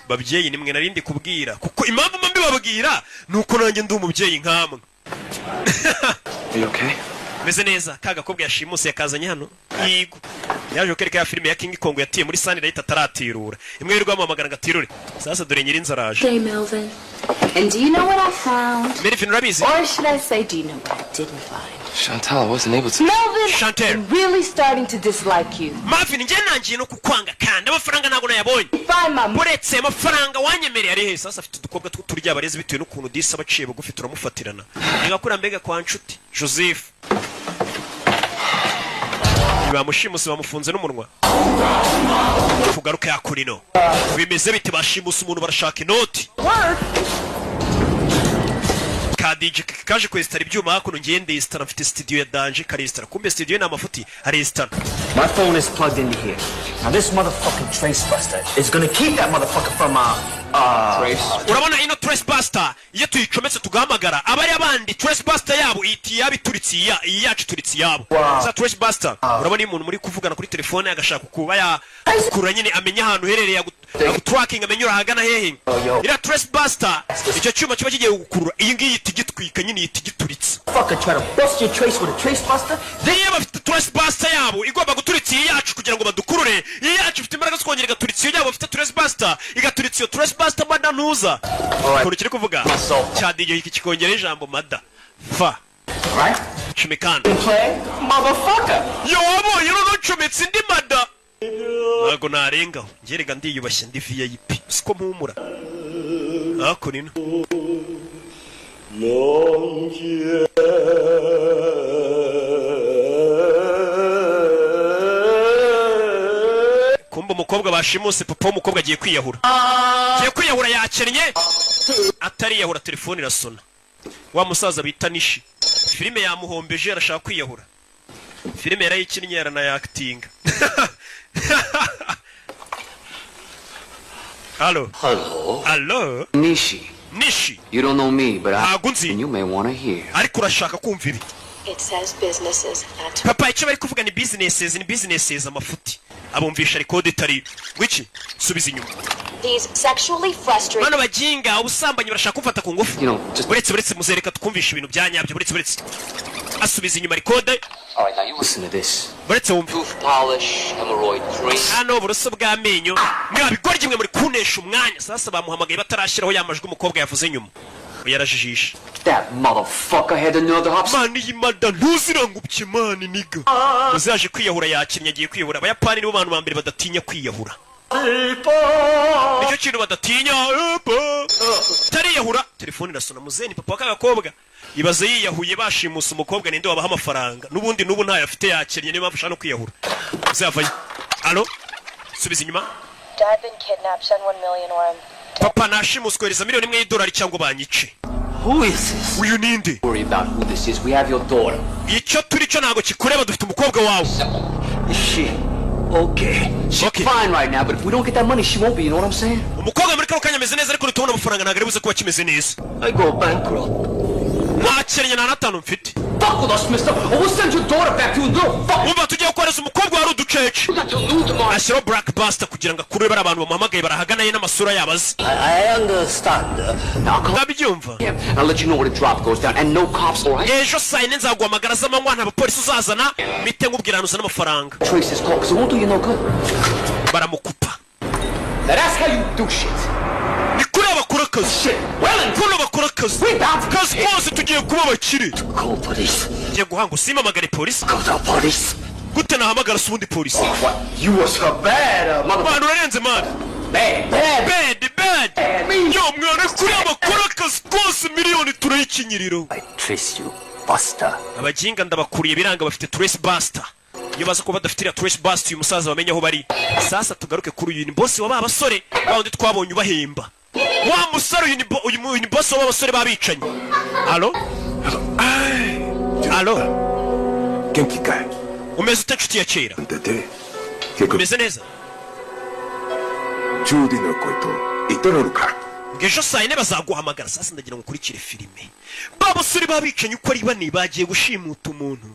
Babyeyi nimwe narindi kubwira kuko impamvu mbi babwira nuko nanjye ndi umubyeyi nkamwe. Are you okay? Meze neza kaga kobwa yashimuse yakazanye hano. Yigo. Yaje kereka ya filime ya King Kong yatiye muri Sunlight ataratirura. Imwe y'irwa amagana gatirure. Sasa dore nyiri nzaraje. Hey Melvin. And do you know what I found? Melvin urabizi? Or should I say do you know what I didn't find? Chantal, I wasn't able to. Melvin, Chantal. I'm really starting to dislike you. Marvin nje nangiye no kukwanga kandi amafaranga ntago nayabonye. Fine mama. Buretse amafaranga wanyemereye ari he sasa afite udukobwa turya abarezi bitewe n'ukuntu disa baciye bugufi turamufatirana. Ngakura mbega kwa nshuti Joseph. Bamushimuse bamufunze n'umunwa. Kugaruka yakurino. Bimeze bite bashimusa umuntu barashaka inoti. Kadije kaje kwestara ibyuma hakuno ngende istara mfite studio ya Danje karistara kumbe studio na mafuti aristara. My phone is plugged into here. Now this motherfucking trace buster is gonna keep that motherfucker from trace. Urabona ino trace buster iyo tuyicometse tugahamagara abari abandi trace buster yabo iti yabituritsi yacu turitsi yabo. Za trace buster urabona iyo umuntu muri kuvugana kuri telefone agashaka kuba ya kura nyine amenya ahantu herereye tracking amenyura hagana hehe. Ira trace buster icyo cyuma kiba kigiye gukurura iyi ngiyi tigitwika nyine itigituritsi. Fucker try to bust your trace with a trace buster. They bafite trace buster yabo igomba guturitsi yacu kugira ngo badukurure. Iyi yacu ifite imbaraga zikongera igaturitsi yabo bafite trace buster igaturitsi yo trace buster mada ntuza. Kuri kiri kuvuga cyadiye iki kikongera ijambo mada fa right chimikana motherfucker. Yo abo yero ncometse ndi mada nago narengaho ngerega ndiyubashye ndi VIP siko mpumura ako nino kumba umukobwa bashimuse papa w'umukobwa agiye kwiyahura. Agiye kwiyahura yakennye atari yahura telefone irasona. Wa musaza bita Nishi. Filime yamuhombeje arashaka kwiyahura. Filime yarayikinnye yaranayakitinga. Hello. Hello. Nishi. Nishi. You don't know me, but you may want to hear. Ariko urashaka kumva ibi. It says businesses. Papa icyo bari kuvuga ni businesses amafuti. abumvisha record itari wiki subiza inyuma These sexually frustrated. bano bajinga ubusambanyi barashaka kumfata ku ngufu buretse muzereka tukumvisha ibintu bya nyabyo buretse asubiza inyuma record. All right, now you listen to this. buretse wumva Tooth polish, hemorrhoid cream. hano uburoso bw'amenyo mwabigoryi mwe muri kunesha umwanya sasa bamuhamagaye batarashyiraho yamajwi umukobwa yavuze nyuma yarajijisha. That motherfucker had another hops. mani yimada ntuzirangubye mani niga uzaje kwiyahura yakinnye agiye kwiyahura abayapani nibo bantu ba mbere badatinya kwiyahura nicyo kintu badatinya tariyahura telefone irasona muzeni papa w'akagakobwa ibaze yiyahuye bashimusa umukobwa ninde wabaha amafaranga n'ubundi n'ubu ntayo afite yakinnye niyo mpamvu ashaka no kwiyahura uzavayo. alo subiza inyuma. Dad been kidnapped, send 1 million or I'm papa nashimuswe kohereza miliyoni imwe y'idolari cyangwa banyice. Who is this? uyu ninde? Worry about who this is. We have your daughter. icyo turi cyo ntago kikureba dufite umukobwa wawe. Shit. Okay. She's fine right now, but if we don't get that money, she won't be, you know what I'm saying? umukobwa muri kano kanya ameze neza ariko nitubona amafaranga ntabwo ari buze kuba kimeze neza. I go bankrupt. ntakennye nta n'atanu mfite. Fuck with us, mister, or we'll send your daughter back to you, little fuck. umva tugiye gukoreza umukobwa wari uducece ashyiraho blackbuster kugira ngo akure bari abantu bamuhamagaye barahaganaye n'amasura yabo azi. I understand. Now come ndabyumva. I'll let you know when the drop goes down, and no cops, all right? ejo saa yine nzaguhamagara z'amanywa nta bapolisi uzazana mite nkubwira ahantu uzana amafaranga. Trace this call, because it won't do you no good. baramukupa. Now that's how you do shit. ni kuri abakora akazi. Shit. Well, kuno bakora akazi. kazi kose tugiye kuba abakire. Call police. ngiye guhanga usimamagare polisi. Call the police. gute nahamagara se ubundi polisi. What? You was so bad, mother. abantu urarenze mani. bad. yo mwana kuri abakora akazi kose miliyoni turayikinyiriro. I trace you, Buster. abajinga ndabakuriye biranga bafite trace buster. iyo baza kuba badafite trace buster uyu musaza bamenye aho bari. sasa tugaruke kuri uyu ni boss wa basore bawundi twabonye ubahemba. wa musore uyu ni boss wa basore babicanye. alo Genki kai. umeze ute nshuti ya kera? umeze neza? Judy no koito itororuka. ngejo saa yine bazaguhamagara sasa ndagira ngo ukurikire filime. ba basore babicanye uko ari bane bagiye gushimuta umuntu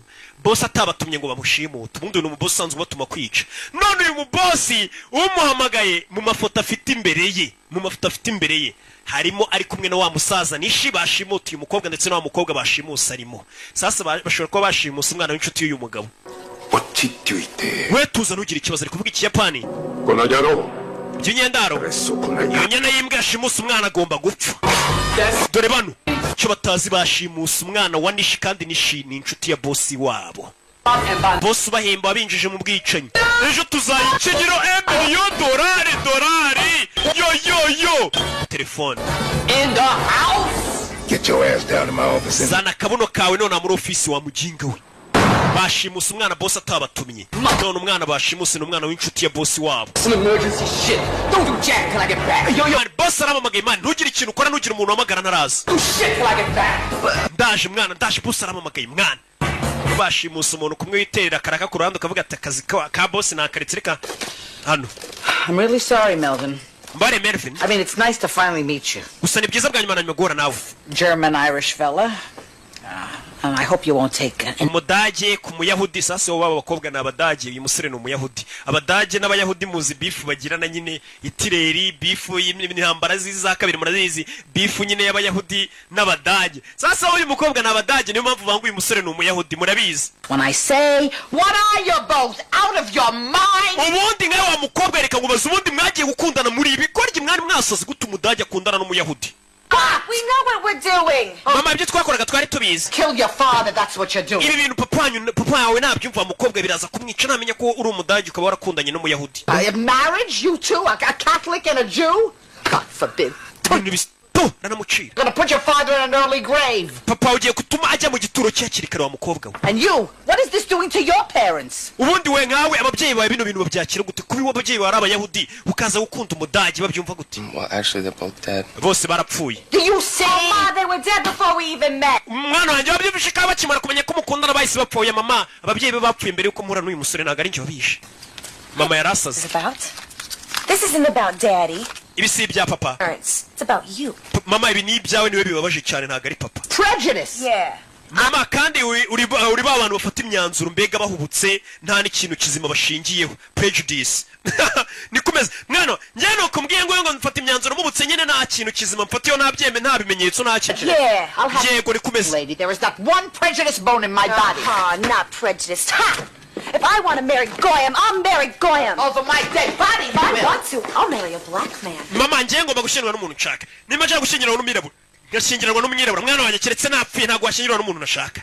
boss atabatumye ngo bamushimute. ubundi ni umubosi usanzwe ubatuma kwica. none uyu mubosi umuhamagaye mu mafoto afite imbere ye harimo ari kumwe na wa musaza nishi bashimutiye umukobwa ndetse na wa mukobwa bashimusa arimo. sasa bashobora kuba bashimusa umwana w'inshuti y'uyu mugabo. we tuza ntugire ikibazo ari kuvuga ikiyapani. by'inyendaro iyo nyana y'imbwa yashimusa umwana agomba gupfa. dore bano icyo batazi bashimusa umwana wa nishi kandi nishi ni inshuti ya bosi wabo. bosi ubahemba binjije mu bwicanyi. ejo tuzayikinyiro miliyoni dolari. yo telefone In the house. Get your ass down to my office. zana akabuno kawe none muri ofisi wa mujinga we. bashimusa umwana bosi atabatumye. none umwana bashimusa ni umwana w'inshuti ya bosi wabo. Some emergency shit. Don't do jack till I get back. Yo. bosi aramamagaye mani ntugire ikintu ukora ntugire umuntu wamagara ntaraza. Do shit till I get back. ndaje bosi aramamagaye mwana. bashimusa umuntu kumwe witerera karaka ku ruhande ukavuga ati akazi ka bosi nakaretse reka hano. I'm really sorry, Melvin. mbare Melvin. I mean, it's nice to finally meet you. gusa ni byiza bwa nyuma na nyuma guhura nawe. German-Irish fella. And I hope you won't take it. umudage ku muyahudi sasa wowe abakobwa n'abadage uyu musore ni umuyahudi. abadage n'abayahudi muzi bifu bagirana nyine itireri bifu y'intambara ziza kabiri murazizi bifu nyine y'abayahudi n'abadage. sasa uyu mukobwa n'abadage niyo mpamvu bangu uyu musore ni umuyahudi murabizi. When I say, what are you both out of your mind? ubundi nkawe wa mukobwa reka ngubaza ubundi mwagiye gukundana muri ibi korye mwari mwasoze gute umudage akundana n'umuyahudi. We know what we're doing. mama ibyo twakoraga twari tubizi. Kill your father, that's what you're doing. ibi bintu papa wawe nabyumva mukobwa biraza kumwica namenye ko uri umudage ukaba warakundanye n'umuyahudi. Marriage, you two, a Catholic and a Jew? God forbid. nanamucira. Gonna put your father in an early grave. papa ugiye gutuma ajya mu gituro cye hakiri kare wa mukobwa we. And you, what is this doing to your parents? ubundi we nkawe ababyeyi bawe bino bintu babyakira gute kuba iwe ababyeyi bawe ari abayahudi ukaza gukunda umudage babyumva gute? Well, actually, they're both dead. bose barapfuye. Do you say? Ma, they were dead before we even met. umwana wanjye wabyumvishe kaba bakimara kumenya ko mukundana bahise bapfuye. mama ababyeyi be bapfuye mbere yuko muhura n'uyu musore ntabwo ari njye wabishe. mama yarasaze. This isn't about Daddy. ibi si ibya papa. It's about you. mama ibi ni ibyawe niwe bibabaje cyane ntabwo ari papa. Prejudice. Yeah. mama kandi uri ba bantu bafata imyanzuro mbega bahubutse nta n'ikintu kizima bashingiyeho prejudice nikomeza mwana njye no kumbwiye ngo mfata imyanzuro mubutse nyine nta kintu kizima mfatiyo nabyeme nta bimenyetso nta kintu yego nikomeza lady there is not one prejudice bone in my body not prejudiced ha if I want to marry Goyam I'll marry Goyam over my dead body if I want to I'll marry a black man mama njye ngomba gushyingirwa n'umuntu nshaka nimba nshaka gushyingirwa n'umwirabura gashyingirwa n'umwirabura mwana wanjye keretse napfuye ntabwo washyingirwa n'umuntu nashaka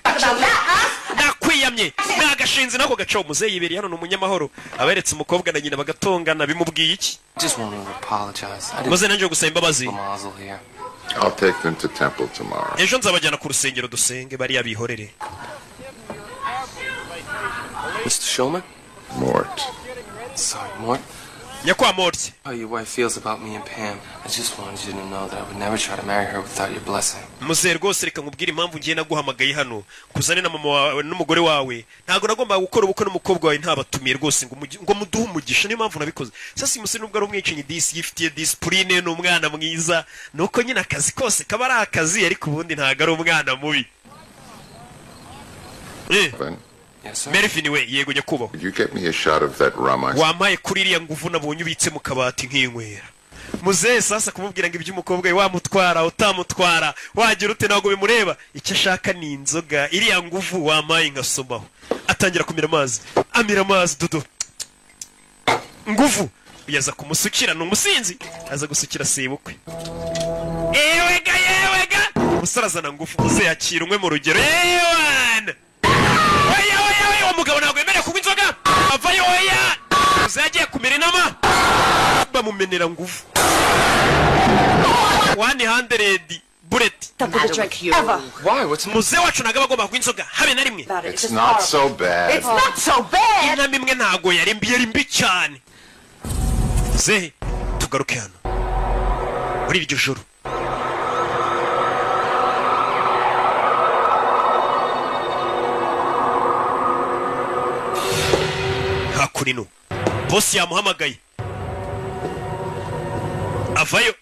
nakwiyamye nagashinze nako gacaho muzeyi yiberi hano n'umunyamahoro aberetse umukobwa na nyina bagatongana bimubwiye iki Just want to apologize. muze nanjye gusaba imbabazi I'll take them to temple tomorrow. ejo nzabajyana ku rusengero dusenge bariya bihorere Mr. Shulman? Mort. Sorry, Mort. Nyakwa Mort. How your wife feels about me and Pam. I just wanted you to know that I would never try to marry her without your blessing. muze rwose reka nkubwire impamvu ngiye naguhamagaye hano kuzane na mama wawe n'umugore wawe ntabwo nagomba gukora ubukwe n'umukobwa wawe ntabatumiye rwose ngo muduhe umugisha niyo mpamvu nabikoze sasa umusore nubwo ari umwicanyi disi yifitiye disipurine ni umwana mwiza nuko nyine akazi kose kaba ari akazi ariko ubundi ntabwo ari umwana mubi Mervin we yego nyakubahwa Could you get me a shot of that rum I wampaye kuri iriya nguvu nabonye ubitse mu kabati nk'inywera muze sasa kumubwira ngo iby'umukobwa we wamutwara utamutwara wagira ute ntabwo bimureba icyo ashaka ni inzoga iriya nguvu wampaye ngasomaho atangira kumira amazi amira amazi dodo nguvu yaza kumusukira ni umusinzi aza gusukira sebukwe yewega umusore azana nguvu muze yakira umwe mu rugero yewana umugabo ntabwo yemerewe kunywa inzoga avayo oya muze yagiye kumira inama bamumenera nguvu 100 bullet Why? What's muze wacu ntabwo agomba kunywa inzoga habe na rimwe It's not so bad. It's not so bad inama imwe ntabwo yari mbi cyane muze tugaruke hano muri iryo joro hakurino bosi yamuhamagaye avayo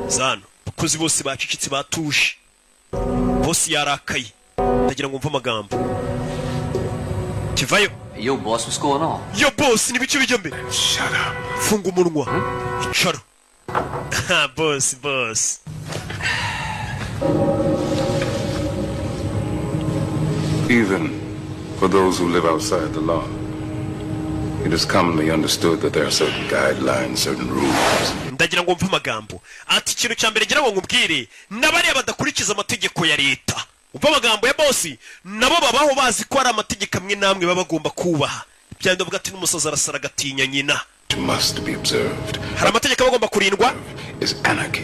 zano abakozi bose bacicitse batuje bosi yarakaye ndagira ngo mve amagambo kivayo Yo, boss, what's going on? yo bosi nibice bijya mbere Shut up. funga umunwa icara bosi Even for those who live outside the law, it is commonly understood that there are certain guidelines, certain rules. ndagira ngo mve amagambo ati ikintu cya mbere ngira ngo nkubwire n'abariya badakurikiza amategeko ya leta umva amagambo ya bosi nabo babaho bazi ko hari amategeko amwe n'amwe baba bagomba kubaha byandi bavuga ati n'umusazi arasara agatinya nyina Must be observed. hari amategeko aba agomba kurindwa Is anarchy.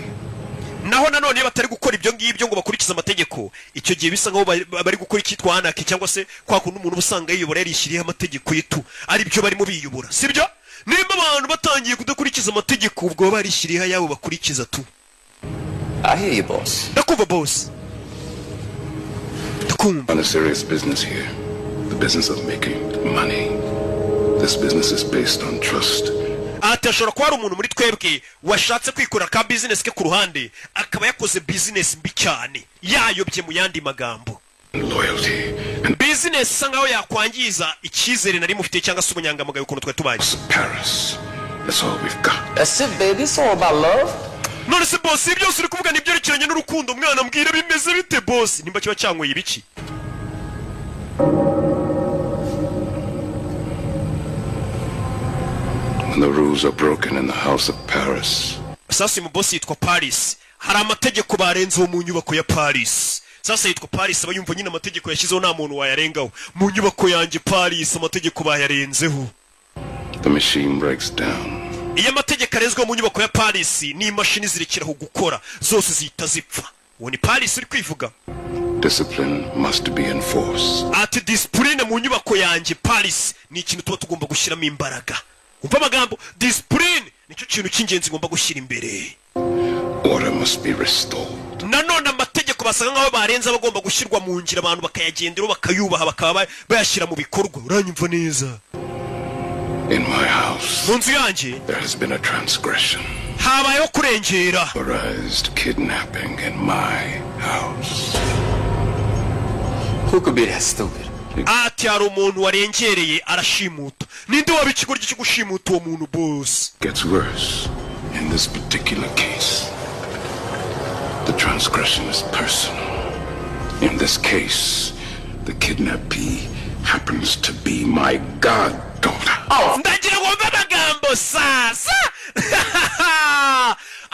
naho nanone iyo batari gukora ibyo ngibyo ngo bakurikize amategeko icyo gihe bisa nkaho bari gukora icyitwa anarchy cyangwa se kwa kundi umuntu usanga yiyobora yarishyiriyeho amategeko yitu ari byo barimo biyobora sibyo nimba abantu batangiye kudakurikiza amategeko ubwo barishyiriyeho ayabo bakurikiza tu I hear you, boss. ndakumva boss On a serious business here, the business of making money. This business is based on trust. ati ashobora kuba hari umuntu muri twebwe washatse kwikorera ka business ke ku ruhande akaba yakoze business mbi cyane yayobye mu yandi magambo Loyalty. business isa nkaho yakwangiza icyizere nari mufite cyangwa se ubunyangamugayo ukuntu twari tubaye Paris. That's all we've got. That's it, baby. It's all about love. none se boss ibyo byose uri kuvuga ni ibyerekeranye n'urukundo mwana mbwira bimeze bite boss nimba kiba cyanyweye ibiki When the rules are broken in the house of Paris, sasa uyu boss yitwa Paris hari amategeko barenzeho mu nyubako ya Paris sasa yitwa Paris aba yumva nyine amategeko yashyizeho nta muntu wayarengaho mu nyubako yanjye Paris amategeko bayarenzeho the machine breaks down. iyo amategeko arezweho mu nyubako ya Paris ni imashini zirekeraho gukora zose zihita zipfa uwo ni Paris uri kwivuga Discipline must be enforced. ati discipline mu nyubako yanjye Paris ni ikintu tuba tugomba gushyiramo imbaraga umva amagambo discipline nicyo kintu cy'ingenzi ngomba gushyira imbere Order must be restored. nanone amategeko basaga nkaho barenze abagomba gushyirwa mu ngiro abantu bakayagenderaho bakayubaha bakaba bayashyira mu bikorwa uranyumva neza In my house, mu nzu yanjye there has been a transgression. habayeho kurengera Authorized kidnapping in my house. Who could be that stupid? Ati hari umuntu warengereye arashimuta. Ninde waba ikigoryi cyo gushimuta uwo muntu boss? Gets worse. In this particular case, the transgression is personal. In this case, the kidnappee happens to be my goddaughter. Oh, ndagira ngo mve amagambo sasa.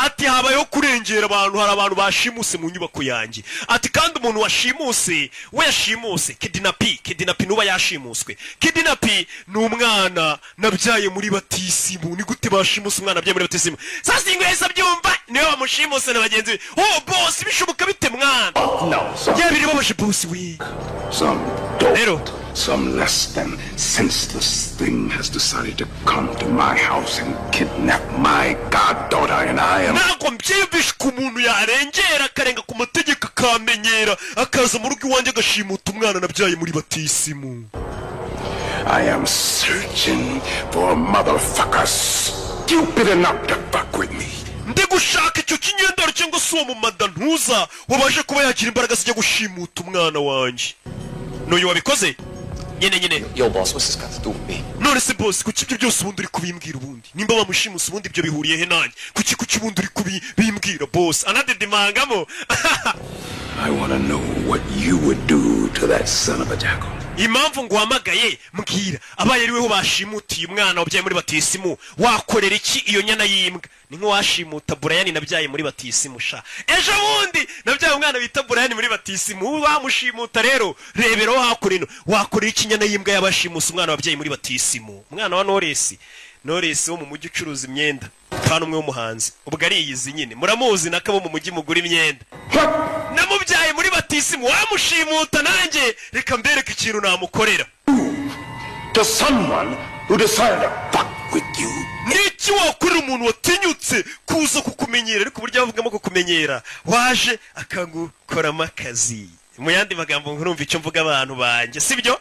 Ati habayeho kurengera abantu, hari abantu bashimuse mu nyubako yanjye. Ati kandi umuntu washimuse we yashimuse kidnappee nuba yashimuswe. Kidnappee ni umwana nabyaye muri batisimu. Ni gute bashimuse umwana nabyaye muri batisimu? Sasa ingweza byumva niwe bamushimuse na bagenzi be. Oh boss bishoboka bite mwana? No, yabiri babashe boss we. Some less than senseless thing has decided to come to my house and kidnap my goddaughter, and I am... Nako mbyibishe ku muntu yarengera akarenga ku mategeko akamenyera akaza mu rugo iwanjye agashimuta umwana nabyaye muri batisimu. I am searching for a motherfucker stupid enough to fuck with me. Ndi gushaka icyo kinyendaro cyangwa se uwo mu madantuza wabaje kuba yagira imbaraga zijya gushimuta umwana wanjye. N'uyu wabikoze? Nyine. Yo boss, what's this got to do with me? None se boss, kuki ibyo byose ubundi uri kubimbwira ubundi? Nimba bamushimusa ubundi ibyo bihuriye he nanjye? Kuki ubundi uri kubimbwira boss? Anadedimangamo. I want to know what you would do to that son of a jackal. Impamvu nguhamagaye mbwira abaye ari weho bashimutiye umwana wabyaye muri batisimu wakorera iki iyo nyana y'imbwa? Ni nko washimuta Brian nabyaye muri batisimu sha. Ejo bundi nabyaye umwana bita Brian muri batisimu wamushimuta rero rebero hakurino wakorera iki nyana y'imbwa yabashimusa umwana wabyaye muri batisimu? Umwana wa Knowless wo mu mujyi ucuruza imyenda kandi umwe w'umuhanzi ubwo ari iyizi nyine muramuzi nakabo mu mujyi mugura imyenda. Namubyaye muri batisimu wamushimuta nanjye reka mbereke ikintu namukorera. To someone who decided to fuck with you. Niki wakorera umuntu watinyutse kuza kukumenyera ariko burya bavugamo kukumenyera waje akagukoramo akazi. Mu yandi magambo nkurumva icyo mvuga abantu banjye sibyo?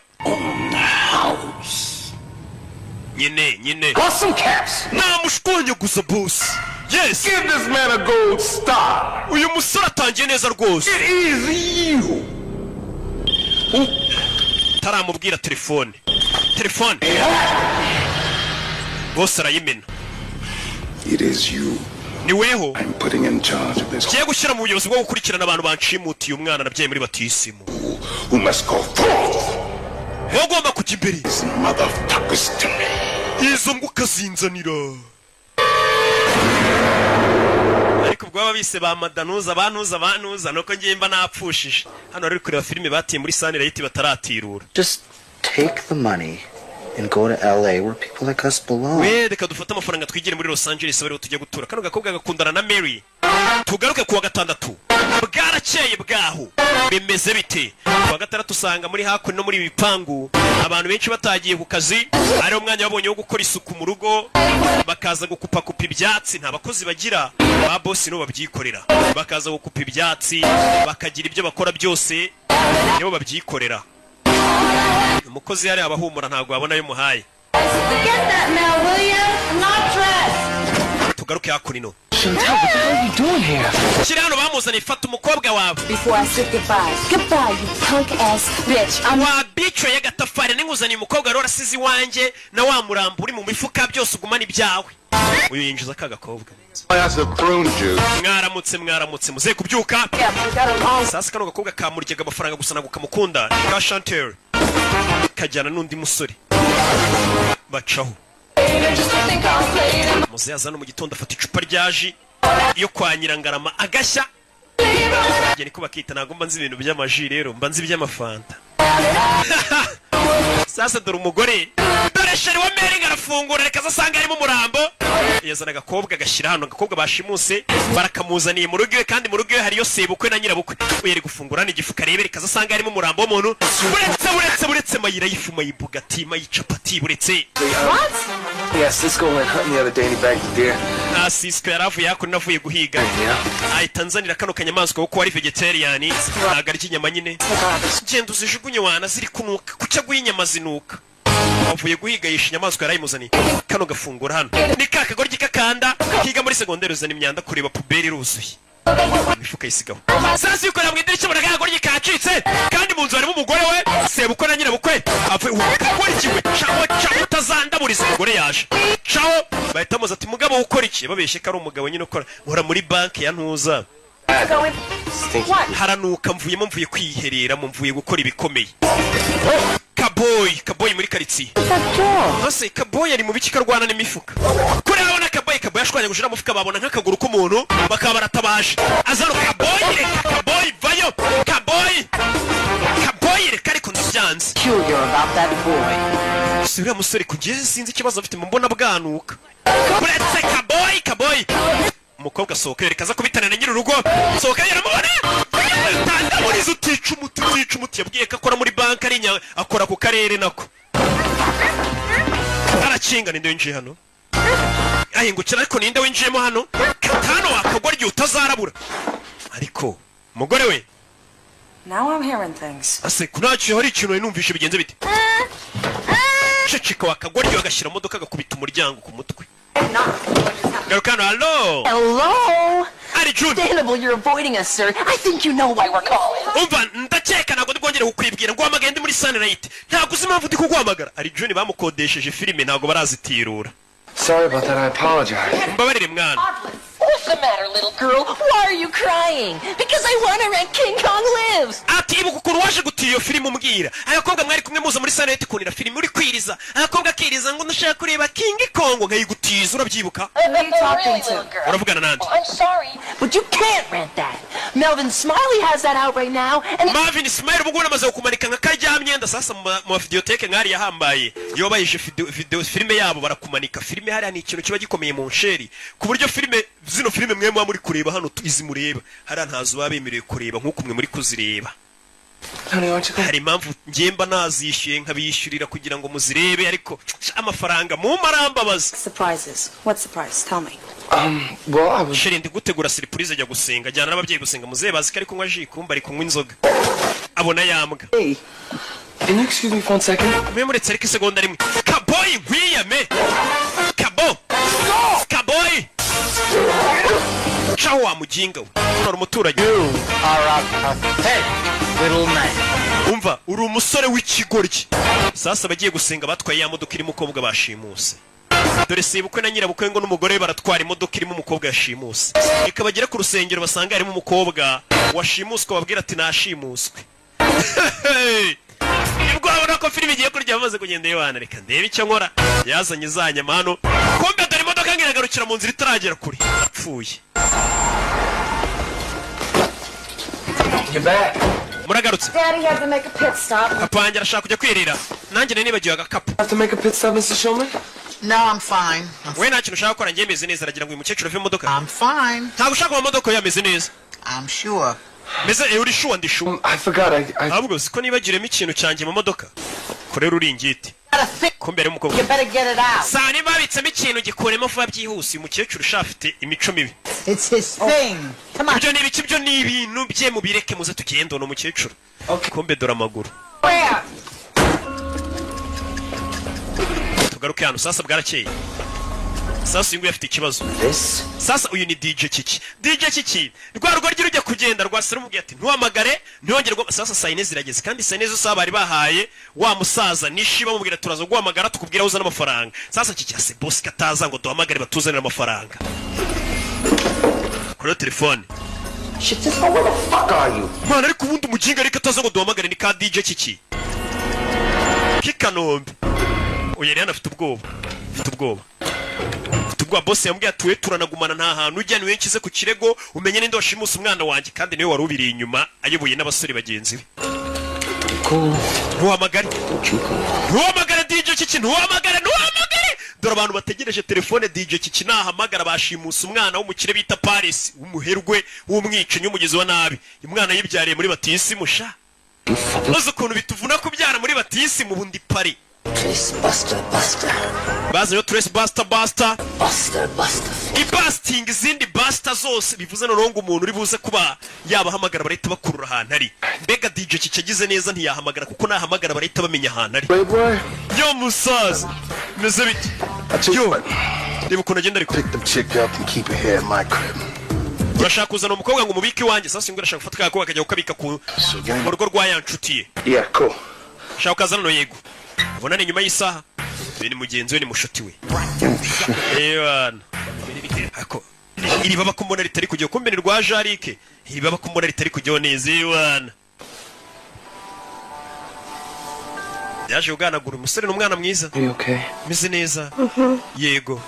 Nyine. Got some caps. Namushkonye gusa boss. Yes. Give this man a gold star. Uyu musore atangiye neza rwose. It is you. Taramubwira telefone. Boss arayimena. It is you. Ni weho. I'm putting in charge of this. Kiye gushyira mu buyobozi bwo gukurikirana abantu banshimutiye umwana nabyaye muri batisimu. Who must go forth? Ugomba kujya imbere. These motherfuckers to me. Izo nguka zinzanira. Ariko ubwo babise ba madanuza bantuza nuko ngiye mba napfushije. Hano ari kureba filime batiye muri Sunlight bataratirura. Just take the money and go to LA where people like us belong. We reka dufata amafaranga twigire muri Los Angeles bari tujya gutura. Kano gakobwa gakundana na Mary. Tugaruke kuwa gatandatu. Bwarakeye bwaho. Bimeze bite? Kuwa gatandatu usanga muri hakuno no muri bipangu abantu benshi batagiye ku kazi. Ari umwanya wabonye wo gukora isuku mu rugo. Bakaza gukupa ibyatsi nta bakozi bagira. Ba boss no babyikorera. Bakaza gukupa ibyatsi bakagira ibyo bakora byose nibo babyikorera. Umukozi yari abahumura ntago abona yo muhaye. Tugaruke hakurino. Chantal, what the hell are you doing here? Kirano bamuzana ifata umukobwa wawe. Before I said goodbye. Goodbye, you punk ass bitch. Wa bitch ya gatafari ninguzanye umukobwa rora sizi wanje na wa murambo uri mu mifuka byose ugumana ibyawe. Uyu yinjiza kagakobwa. That's a prune juice. Mwaramutse muze kubyuka. Sasa kano gakobwa kamuryaga amafaranga gusa nago kamukunda. Ka Chantel. Kajyana n'undi musore. Bacaho. Muze yazana mu gitondo afata icupa ryaji iyo kwa Nyirangarama agashya. Ngiye niko bakita nago mba nzi ibintu by'amaji rero mba nzi iby'amafanta. Sasa dore umugore dore sheri wa Mary ngarafungura reka zasanga arimo umurambo. Yazana agakobwa gashyira hano agakobwa bashimuse barakamuzaniye mu rugo kandi mu rugo hariyo sebukwe na nyirabukwe. Uyeri gufungura ni gifuka rebe reka zasanga arimo umurambo w'umuntu. Buretse mayira yifuma yibugati mayicapati buretse. What? Yes, let's go and hunt the other day and he bagged the deer. Sisko yaravuye yakuri navuye guhiga. Tanzania kano kanyamaswa kuko ari vegetarian nagari kinyama nyine. Genda uzijugunye wana ziri kunuka kuca guyinyama zinuka. Avuye guhiga yisha inyamaswa yarayimuzaniye. Kano gafungura hano. Ni kakagoryi kakanda higa muri segonderi uzana imyanda kureba puberi ruzuye. Mifuka isigaho. Sasa yuko namwe idirishya buragagoryi kacitse kandi mu nzu harimo umugore we. apfuye ukora iki we caho utazandaburiza umugore yaje caho bahita muza ati mugabo ukora iki babeshye ko ari umugabo nyine ukora uhora muri banki ya ntuza haranuka mvuye kwiherera mvuye gukora ibikomeye Kaboy muri karitsiye hose Kaboy ari mu biki karwana n'imifuka kuri abona Kaboy yashwanye gushira mufuka babona nk'akaguru k'umuntu bakaba baratabaje azaro Kaboy reka Kaboy vayo Kaboy reka ariko ndabyanze sura musore kugeze sinzi ikibazo afite mbona bwanuka kuretse Kaboy umukobwa sohoka yerekaza kubitana na nyiri urugo sohoka yaramubona tandaburiza utica umuti yabwiye ko akora muri banki arinya akora ku karere nako arakinga ninde winjiye hano ahingukira ariko ninde winjiyemo hano katano wakagwa ryo utazarabura ariko umugore we Now I'm hearing things. ase kunaci hari ikintu numvishe bigenze bite ceceka wakagwa ryo agashyira modoka agakubita umuryango ku mutwe Garukano, hello. Hello. Understandable, you're avoiding us, sir. I think you know why we're calling. Umva, ndakeka ntabwo ndibwongere kukwibwira ngo amagende muri Sunlight. Ntabwo uzi impamvu ndi kuguhamagara. Ari June bamukodesheje filime ntabwo barazitirura. Sorry about that, I apologize. Mbabarire mwana. What's the matter, little girl? Why are you crying? Because I want to rent King Kong Lives. Ati ibuka ukuntu waje gutiye iyo filime umbwira. Abakobwa mwari kumwe muza muri Sunlight kunira filime uri kwiriza. Abakobwa akiriza ngo ndashaka kureba King Kong nkayigutiza urabyibuka. Uravugana nande? I'm sorry, but you can't rent that. Melvin Smiley has that out right now. And Marvin Smiley ubwo namaze kumanika nk'akajyamyenda sasa mu videoteke nkari yahambaye. Iyo bayije video filime yabo barakumanika. Filime hari ni ikintu kiba gikomeye mu nsheri. Ku buryo filime zino filime mwe mwa muri kureba hano izi mureba hari ntazo babemereye kureba nkuko mwe muri kuzireba hari impamvu ngemba nazishyuye nkabishyurira kugira ngo muzirebe ariko amafaranga mu marambabaza Surprises. What surprise? Tell me. Well, I was... Sheri ndi gutegura surprise ajya gusenga jyana n'ababyeyi gusenga muzebazi ko ari kunywa ji kumba ari kunywa inzoga abona yambwa Hey, can you excuse me for 1 second? mwe muretse ariko isegonda rimwe Kaboy nkwiyame Kaboy Ciao wa mujinga we uri umuturage Hey, little man. umva uri umusore w'ikigoryi sasa bagiye gusenga batwaye ya modoka irimo umukobwa bashimuse dore sibukwe na nyirabukwe ngo n'umugore we baratwara imodoka irimo umukobwa yashimuse reka bagera ku rusengero basanga harimo umukobwa washimuswe babwira ati nashimuswe nibwo babona ko filime igiye kurya bamaze kugenda yibana reka ndebe icyo nkora yazanye za nyama hano kumbe dore imodoka ngiragarukira mu nzira itaragera kure apfuye You're back. muragarutse Daddy had to make a pit stop. papa wanjye arashaka kujya kwirira nanjye nari nibagiwe agakapu Have to make a pit stop, Mr. Shulman? no, I'm fine. we nta kintu ushaka gukora njye meze neza aragira ngo uyu mukecuru ave mu modoka I'm fine. ntabwo ushaka mu modoka yameze neza I'm sure. meze uri shuwa ndi shuwa I forgot. ahubwo siko nibagiremo ikintu cyanjye mu modoka korera uringiti kumbe ari umukobwa You better get it out. saa niba babitsemo ikintu gikuremo vuba byihuse uyu mukecuru ushafite imico mibi It's his thing. Come on. ibyo ni ibiki byo ni ibintu bye mubireke muze tugende uno mukecuru kumbe dore amaguru Where? tugaruke hano sasa bwarakeye sasa uyu nguyu afite ikibazo sasa uyu ni DJ Kiki rwa rugo rujya kugenda rwasira umubwiye ati ntuhamagare ntiyongere sasa saa yine zirageze kandi saa yine zose bari bahaye wa musaza nishi bamubwira turaza guhamagara tukubwira uzana amafaranga sasa Kiki ase boss kataza ngo duhamagare batuzanire amafaranga kuri telefone Shit, just where the fuck are you? Mana ariko ubundi umujinga ariko ataza ngo duhamagare ni ka DJ Kiki Kikanombe uyu yari anafite ubwoba boss yambwiye atuwe turanagumana nta hantu ujya niwe nkize ku kirego umenye ninde washimusa umwana wanjye kandi niwe wari ubiri inyuma ayoboye n'abasore bagenzi be ntuhamagare DJ Kiki ntuhamagare dore abantu bategereje telefone DJ Kiki nahamagara bashimusa umwana w'umukire bita Paris w'umuherwe w'umwicanyi w'umugezi wa nabi umwana yibyariye muri batisi musha maze ukuntu bituvuna kubyara muri batisi mu bundi pari baza yo Trace Buster ibasting izindi Buster zose bivuze norongo umuntu uri buze kuba yabahamagara barahita bakurura ahantu ari mbega DJ Kiki agize neza ntiyahamagara kuko nahamagara barahita bamenya ahantu ari yo musaza meze bite yo reba ukuntu agenda ariko Pick the chick up and keep her here in my crib. urashaka kuzana umukobwa ngo umubike iwanjye sasa ngo urashaka gufata kakobwa akajya gukabika ku rugo rwa ya nshuti ye Yeah, cool. shaka ukazana no yego ubonane nyuma y'isaha ni mugenzi we ni mushuti we ebana ako iri baba kumbona ritari kujya kumbe ni rwa Jarike iri baba kumbona ritari kujya neza ebana yaje uganagura umusore n'umwana mwiza meze neza yego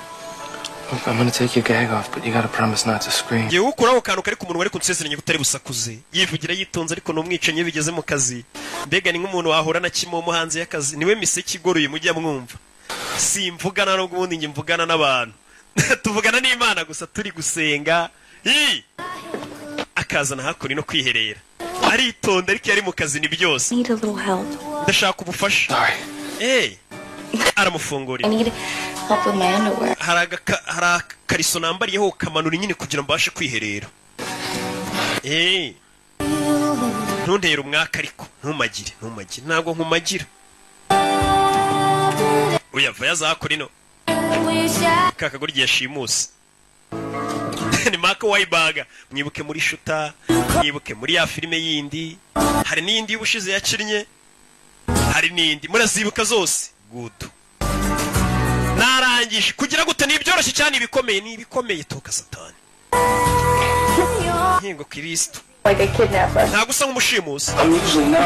I'm gonna take your gag off, but you gotta promise not to scream. Yewe ukuraho kantu kari ku muntu wari kunsezeranya gutari busakuze yivugira yitonze ariko no mwicenye bigeze mu kazi mbega ni nk'umuntu wahura na kimomo hanze y'akazi niwe miseke igoroye mujya mwumva simvugana no gubundi nge mvugana n'abantu tuvugana n'Imana gusa turi gusenga akazana hakuri no kwiherera aritonda ariko yari mu kazi ni byose ndashaka ubufasha aramufungurira help with my underwear. hari akariso nambariyeho kamanura nyine kugira mbashe kwiherera ntuntera umwaka ariko ntumagire ntabwo nkumagira uyava yazakora ino kakagoryi yashimuse ni Mark Wahlberg mwibuke muri Shuta mwibuke muri ya filime yindi hari n'iyindi y'ubushize yakinnye hari n'indi murazibuka zose good narangije kugira gute nibyoroshye cyane ibikomeye toka satani nkingo Kristo Like a kidnapper. ntabwo usa nk'umushimusi I'm usually not.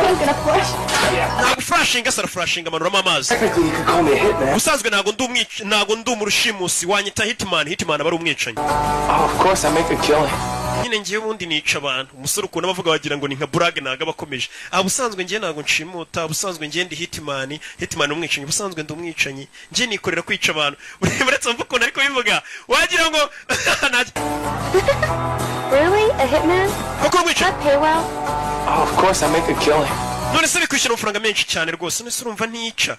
ntabwo flashinga sara flashinga amanura amazi Technically, you could call me a hitman. usanzwe ntabwo ndi umurushimusi wanyita hitman aba ari umwicanyi Oh, of course, I make a killing. nyine ngiye ubundi nica abantu umusore ukuntu bavuga wagira ngo ni nka brag ntago abakomeje ubusanzwe ngiye ntabwo nshimuta ubusanzwe ngiye ndi hitman umwicanyi ubusanzwe ndi umwicanyi ngiye nikorera kwica abantu uretse mvuga ukuntu ariko bivuga wagira ngo Really? A hitman? Not pay well? Oh, of course, I make a killing. none se bikwishyura amafaranga menshi cyane rwose none se urumva ntica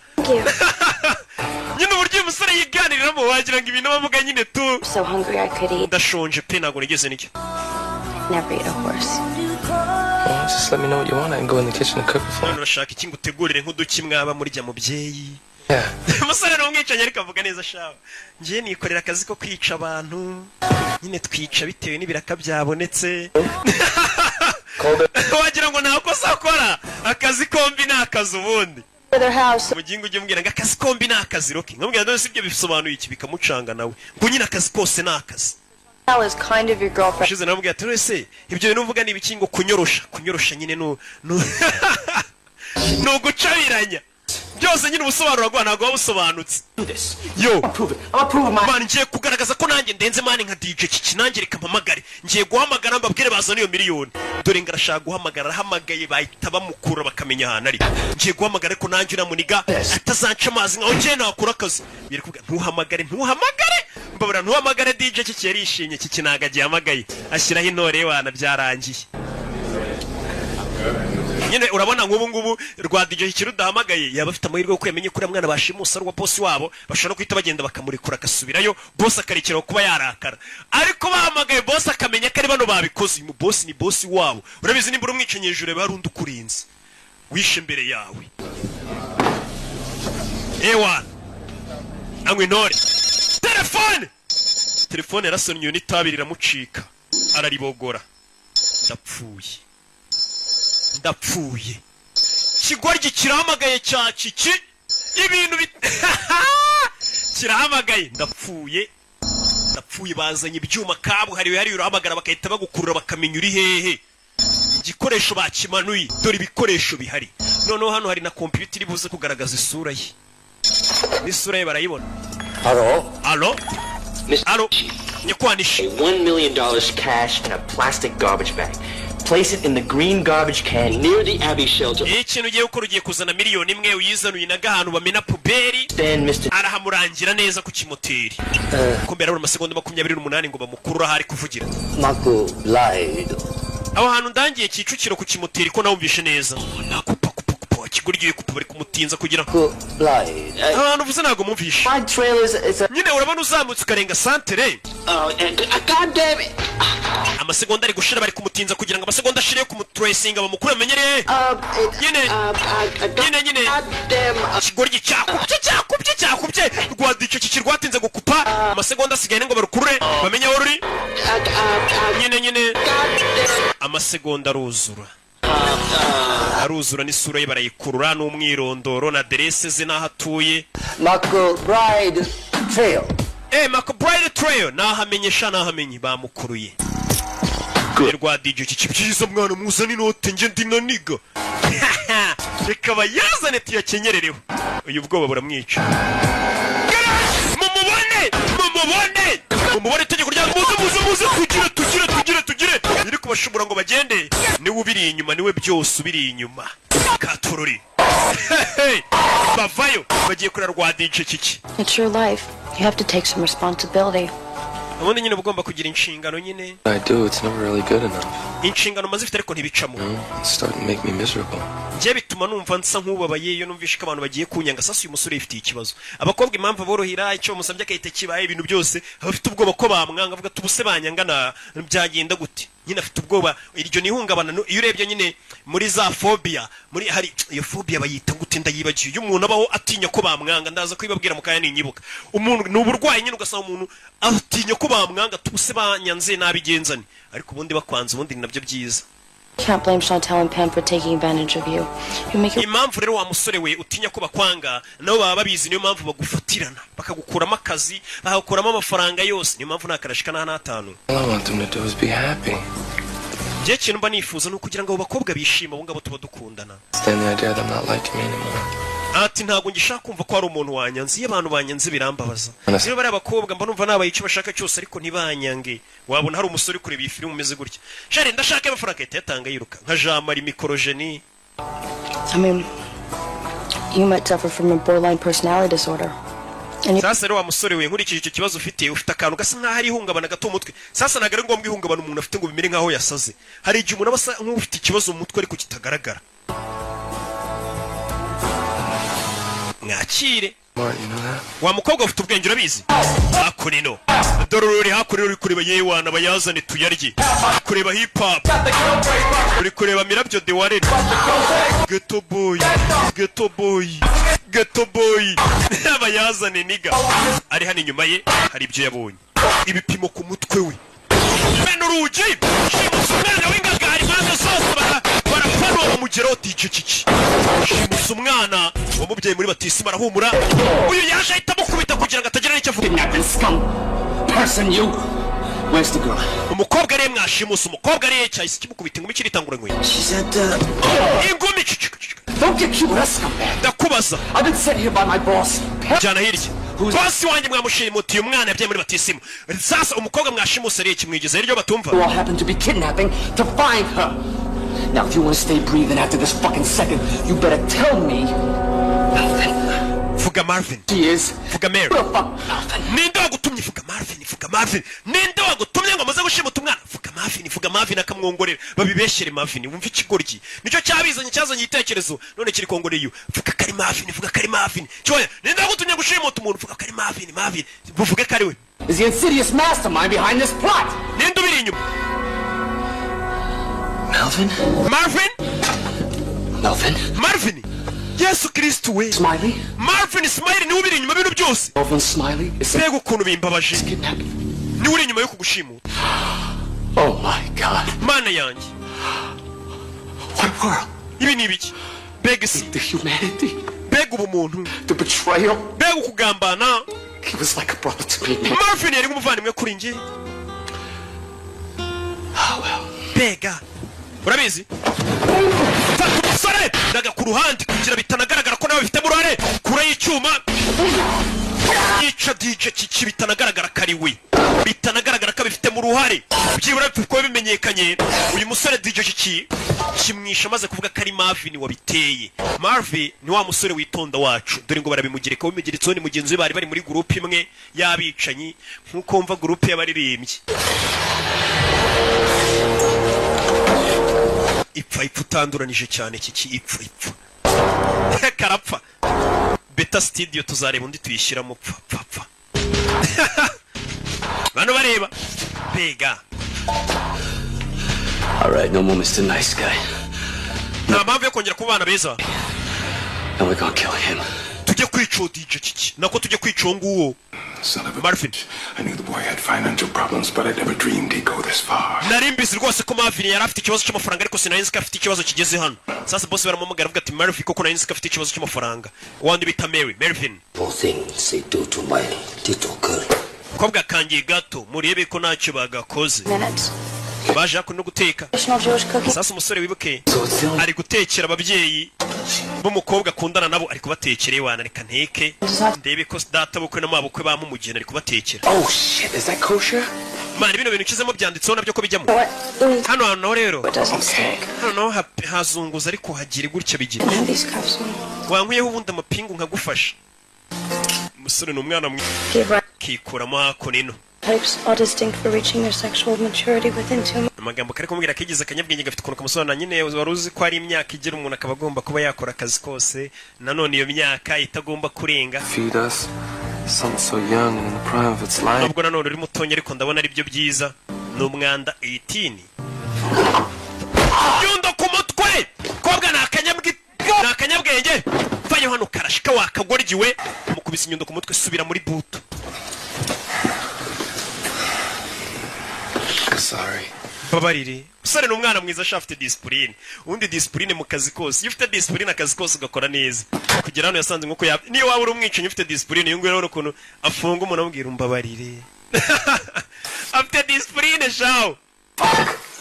nyine uburyo uyu musore yiganiriramo wagira ngo ibintu bavuga nyine tu So hungry I could eat. ndashonje pe ntabwo nigeze nicyo Never eat a horse. Well, just let me know what you want. I can go in the kitchen and cook it for none you. urashaka iki ngutegurire nk'uduki mwaba murya mubyeyi Yeah. umusore ni umwicanyi ariko avuga neza shawe ngiye nikorera akazi ko kwica abantu nyine twica bitewe n'ibiraka byabonetse wagira ngo nta kosa akora akazi kombi ni akazi ubundi mugingo ujye umbwira ngo akazi kombi ni akazi roki nkambwira none si ibyo bisobanuye iki bikamucanga nawe ngo nyine akazi kose ni akazi That was kind of your girlfriend. shize namubwira ati ese ibyo bintu uvuga ni ibiki ngo kunyorosha nyine no gucabiranya byose nyine ubusobanuro bwa ntabwo busobanutse yo mani ngiye kugaragaza ko nanjye ndenze mani nka DJ Kiki nanjye reka mpamagare ngiye guhamagara mbabwire bazana iyo miliyoni dore ngarashaka guhamagara ahamagaye bahita bamukura bakamenya ahantu ari ngiye guhamagara ariko nanjye uramuniga atazanca amazi nkaho ngiye nakora akazi biri kuvuga ntuhamagare mbabura ntuhamagare DJ Kiki yarishimye Kiki ntago agihamagaye ashyiraho intore wana byarangiye nyine urabona nk'ubu ngubu rwa DJ Kiki rudahamagaye yaba afite amahirwe yo kwemenya kuri mwana bashimusa rwa boss wabo bashobora no kwita bagenda bakamurekura agasubirayo boss akarekera kuba yarakara ariko bahamagaye boss akamenya ko ari bano babikoze uyu boss ni boss wabo urabizi nimba umwicenye hejuru yawe harundi ukurinze wishe imbere yawe ewa anywe intore telefone yarasonnye n'itabi riramucika araribogora ndapfuye kigoryi kirahamagaye cya Kiki ibintu kirahamagaye ndapfuye bazanye ibyuma kabuhariwe hari urahamagara bakahita bagukurura bakamenya uri hehe igikoresho bakimanuye dore ibikoresho bihari noneho hano hari na computer iri buze kugaragaza isura ye n'isura ye barayibona Allo nyakwanisha $1 million cash in a plastic garbage bag. Place it in the green garbage can near the Abbey shelter. ikintu ugiye gukora ugiye kuzana miliyoni imwe uyizanuye na gahantu bamena puberi arahamurangira neza ku kimoteri ko mbere ari amasegonda 28 ngo bamukurura hari kuvugira Marco Lido. aho hantu ndangiye Kicukiro ku kimoteri ko nawumvishe neza kigurgiye kupa bari kumutinza kugira ahantu uvuze ntago mumvishe nyine urabona uzamutse ukarenga santere amasegonda ari gushira bari kumutinza kugira ngo amasegonda ashire ku mutracinga bamukure amenyere nyine kigoryi cyakubye rwa DJ Kiki rwatinze gukupa amasegonda asigaye ngo barukurure bamenye aho ruri nyine amasegonda aruzura aruzura n'isura ye barayikurura n'umwirondoro na aderese ze n'aho atuye. McBride Trail. McBride Trail nahamenyesha nahamenye bamukuruye. Rwa DJ Kiki byiza mwana muzana inote nje ndinaniga. Reka bayazane tuyakenyerereho. Uyu bwoba buramwica. Mumubone tegeko rya muze tugire iri kubashobora ngo bagende niwe ubiri inyuma niwe byose ubiri inyuma katururi. Bavayo bagiye kuri rwa DJ Kiki. It's your life. You have to take some responsibility. Ubundi nyine ugomba kugira inshingano nyine. I do, it's never really good enough. Inshingano mazifite ariko ntibicamo. It's starting to make me miserable. Nje bituma numva nsa nk'ubabaye iyo numvishe ko abantu bagiye kunyanga sasa uyu musore ifite ikibazo. Abakobwa impamvu borohira icyo musabye akahita kibaye ibintu byose abafite ubwoba ko bamwanga avuga tubuse banyangana byagenda gute. Nyine afite ubwoba iryo nihungabana iyo urebye nyine muri za phobia muri hari iyo phobia bayita gute ndayibagiye iyo umuntu abaho atinya ko bamwanga ndaza kwibabwira mukaya ninyibuka umuntu n'uburwayi nyine ugasaba umuntu atinya ko bamwanga tubuse banyanze nabigenzane ariko ubundi bakwanza ubundi nabyo byiza. Can't blame Chantal and Pam for taking advantage of you. You make your... Impamvu rero wa musore we utinya ko bakwanga nabo baba babizi niyo mpamvu bagufatirana bakagukuramo akazi bakagukuramo amafaranga yose niyo mpamvu nakarashika na 5. All I want them to do is be happy. Je kintu mba nifuza no kugira ngo abo bakobwa bishima bunga bo tuba dukundana. Stand the idea that I'm not liking me anymore. Ati ntago ngishaka kumva ko ari umuntu wanyanze iyo abantu banyanze birambabaza. Niba bari abakobwa mba numva nabaye icyo bashaka cyose ariko ntibanyange. Wabona hari umusore kureba iyi filime umeze gutya. Shari ndashaka amafaranga yatanga yiruka nka Jean Marie Mikorogeni. I mean, you might suffer from a borderline personality disorder. Sasa rero wa musore we nkurikije icyo kibazo ufite akantu gasa nkaho ari ihungabana gato umutwe. Sasa nagare ngombwa ihungabana umuntu afite ngo bimere nkaho yasaze. Hari igihe umuntu abasa nk'ufite ikibazo mu mutwe ariko kitagaragara. Mwakire. Wa mukobwa ufite ubwenge urabizi? Hakurino. Dorori hakurino uri kureba yewana bayazane tuyarye. Kureba hip hop. Uri kureba Mirabyo de Warren. Ghetto boy. Ghetto boy. Ghetto boy. Bayazane niga. Ari hano inyuma ye hari ibyo yabonye. Ibipimo ku mutwe we. Benuruji. Shimusumwana w'ingagari mwana sose barapano umugero DJ Kiki. Shimusumwana wamubyaye muri batisima arahumura. Uyu yaje ahita mukubita kugira ngo atagira n'icyo avuga. Person you. Where's the girl? Umukobwa ari mwashimusa umukobwa ari cyahise kimukubita ingumi kiritangura ngwe. She said ingumi don't get cute, let's come back. Ndakubaza. I've been sent here by my boss. Jana hirya. Boss wanjye mwamushimutiye umwana yabyaye muri batisima. Sasa umukobwa mwashimusa ari kimwigeze ryo batumva. You all happen to be kidnapping to find her. Now if you want to stay breathing after this fucking second, you better tell me. Fuga Marvin. She is. Fuga Mary. Ninde wagutumye Fuga Marvin? Fuga Marvin. Ninde wagutumye ngo amaze gushimuta umwana? Fuga Marvin akamwongorera. Babibeshere Marvin. Wumva ikigoryi. Nicyo cyazanye igitekerezo. None kiri kongoreye. Fuga kari Marvin. Cyoya. Ninde wagutumye gushimuta umuntu? Fuga kari Marvin. Buvuge kari we. Is the insidious mastermind behind this plot? Ninde ubiri inyuma? Marvin. Yesu Kristo we. Smiley? Marvin Smiley ni ubiri inyuma bino byose. Marvin Smiley? Sego ukuntu bimbabaje. Ni uri inyuma yo kugushimuta. Oh my God. Mana yanjye. What world? Ibi ni ibiki? Begisi. The humanity. Beg ubumuntu. The betrayal. Beg ukugambana. He was like a brother to me. Marvin yari nk'umuvandimwe kuri njye. Oh well. Bega. Urabizi? Fata umusore ndaga ku ruhande kugira bitanagaragara ko nawe bifite murare kura y'icyuma yica DJ Kiki bitanagaragara kari we bitanagaragara ko bifite mu ruhare byibura ko bimenyekanye uyu musore DJ Kiki kimwisha maze kuvuga kari Marvin wabiteye. Marvin ni wa musore witonda wacu dore ngo barabimugereka wimigeritso ni mugenzi we bari muri groupe imwe yabicanyi nkuko mva groupe y'abaririmbyi. Ipfa utanduranije cyane Kiki ipfa karapfa beta studio tuzareba undi tuyishyiramo pfa bano bareba bega. All right, no more Mr. Nice Guy. Nta mpamvu yo kongera kubana beza. And we're gonna kill him. Tujye kwica DJ Kiki nako tujye kwica nguwo. son of a Marvin. I knew the boy had financial problems, but I never dreamed he'd go this far. nari mbizi rwose ko Marvin yari afite ikibazo cy'amafaranga ariko sinari nzi ko afite ikibazo kigeze hano. Sasa boss baramumugara avuga ati Marvin koko nari nzi ko afite ikibazo cy'amafaranga. Wandi bita Marvin. Poor things they do to my little girl. Kobwa kangiye gato murebe ko ntacyo bagakoze. Baje no guteka. Sasa umusore wibuke ari gutekera ababyeyi b'umukobwa akundana nabo ari kubatekera iwana reka nteke ndebe ko data bukwe na mabukwe bamumugena ari kubatekera. Oh shit, is that kosher? Mani bino bintu ukizemo byanditseho nabyo ko bijyamo. Hano rero. Hano hazunguza ariko hagire gutya bigira. Wankwiyeho ubundi amapingu nkagufasha. Umusore ni umwana mwiza. Kikuramo hako nino. Types are distinct for reaching their sexual maturity within 2 months. Amagambo kare kumubwira kigize akanyabwenge gafite ukuntu kamusobanura nyine waruzi ko ari imyaka igera umuntu akaba agomba kuba yakora akazi kose nanone iyo myaka itagomba kurenga. Feed us something so young and in the prime of its life. Nubwo nanone uri mutonye ariko ndabona ari byo byiza n'umwanda 18. Yundo ku mutwe kobwa nakanyabwenge vayo hano karashika wakagorgiwe mukubise inyundo ku mutwe subira muri buto. Sorry. Babarire usare n'umwana mwiza ashafite discipline undi discipline mu kazi kose iyo ufite discipline akazi kose ugakora neza kugira hano yasanze nko niyo waba uri umwicanyi ufite discipline yungu rero ukuntu afunga umuntu amubwira umbabarire afite discipline shawo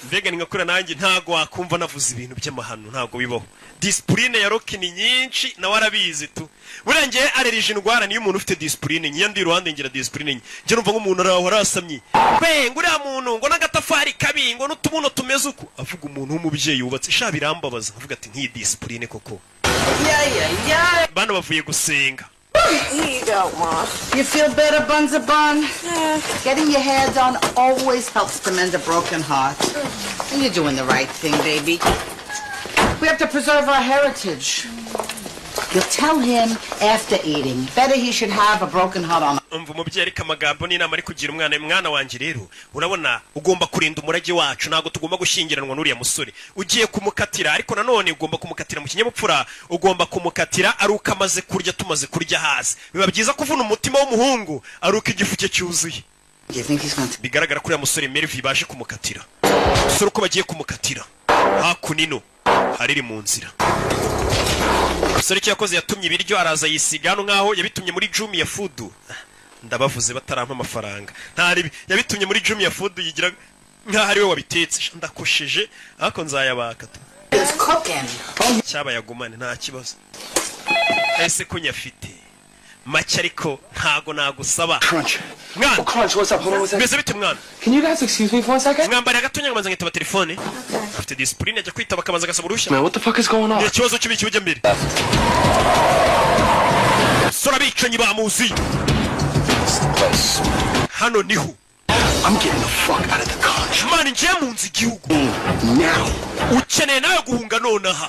mbega ni ngakura nanjye ntago wakumva navuze ibintu by'amahano ntago bibaho. Discipline ya Rocky ni nyinshi na warabizi tu burengeye arerije indwara niyo umuntu ufite discipline nyiya ndi ruhande ngira discipline nje numva nk'umuntu araho arasamye kwe nguriya muntu ngo n'agatafari kabi ngo n'utubuno tumeze uko avuga umuntu w'umubyeyi yubatse sha birambabaza avuga ati nk'iyi discipline koko bana bavuye gusenga. Here you go, Ma. You feel better, Bunzabun? Yeah. Getting your hair done always helps to mend a broken heart. And you're doing the right thing, baby. We have to preserve our heritage. You'll tell him after eating. Better he should have a broken heart on. Umubyeyi ariko amagambo ni inama ari kugira umwana wanjye rero urabona ugomba kurinda umurage wacu ntago tugomba gushyingiranwa n'uriya musore ugiye kumukatira ariko nanone ugomba kumukatira mu kinyabupfura ugomba kumukatira ari uko amaze kurya tumaze kurya hasi biba byiza kuvuna umutima w'umuhungu ari uko igifu cye cyuzuye. Bigaragara ko uriya musore Melvin baje kumukatira usore uko bagiye kumukatira hakunino hariri mu nzira. Umusore icyo yakoze yatumye ibiryo araza yisiga hano nkaho yabitumye muri Jumia Food. Ndabavuze batarampa amafaranga ntari yabitumye muri Jumia Food yigira nkaho ari we wabitetse ndakosheje ariko nzayabaka tu cyaba yagumane nta kibazo ese ko nyafite make ariko ntago nagusaba mwana Crunch, what's up? Hold on one second. mbese bite mwana Can you guys excuse me for a second? mwambara gatonya ngabanza ngitaba telefone afite discipline ajya kwitaba akabanza gasaba uruhushya. Man, what the fuck is going on? Ikibazo cy'ibiki bijya mbere sora bicanyi bamuzi hano niho I'm getting the fuck out of the country. mani ngiye mu nzi igihugu Now. ukeneye nawe guhunga nonaha.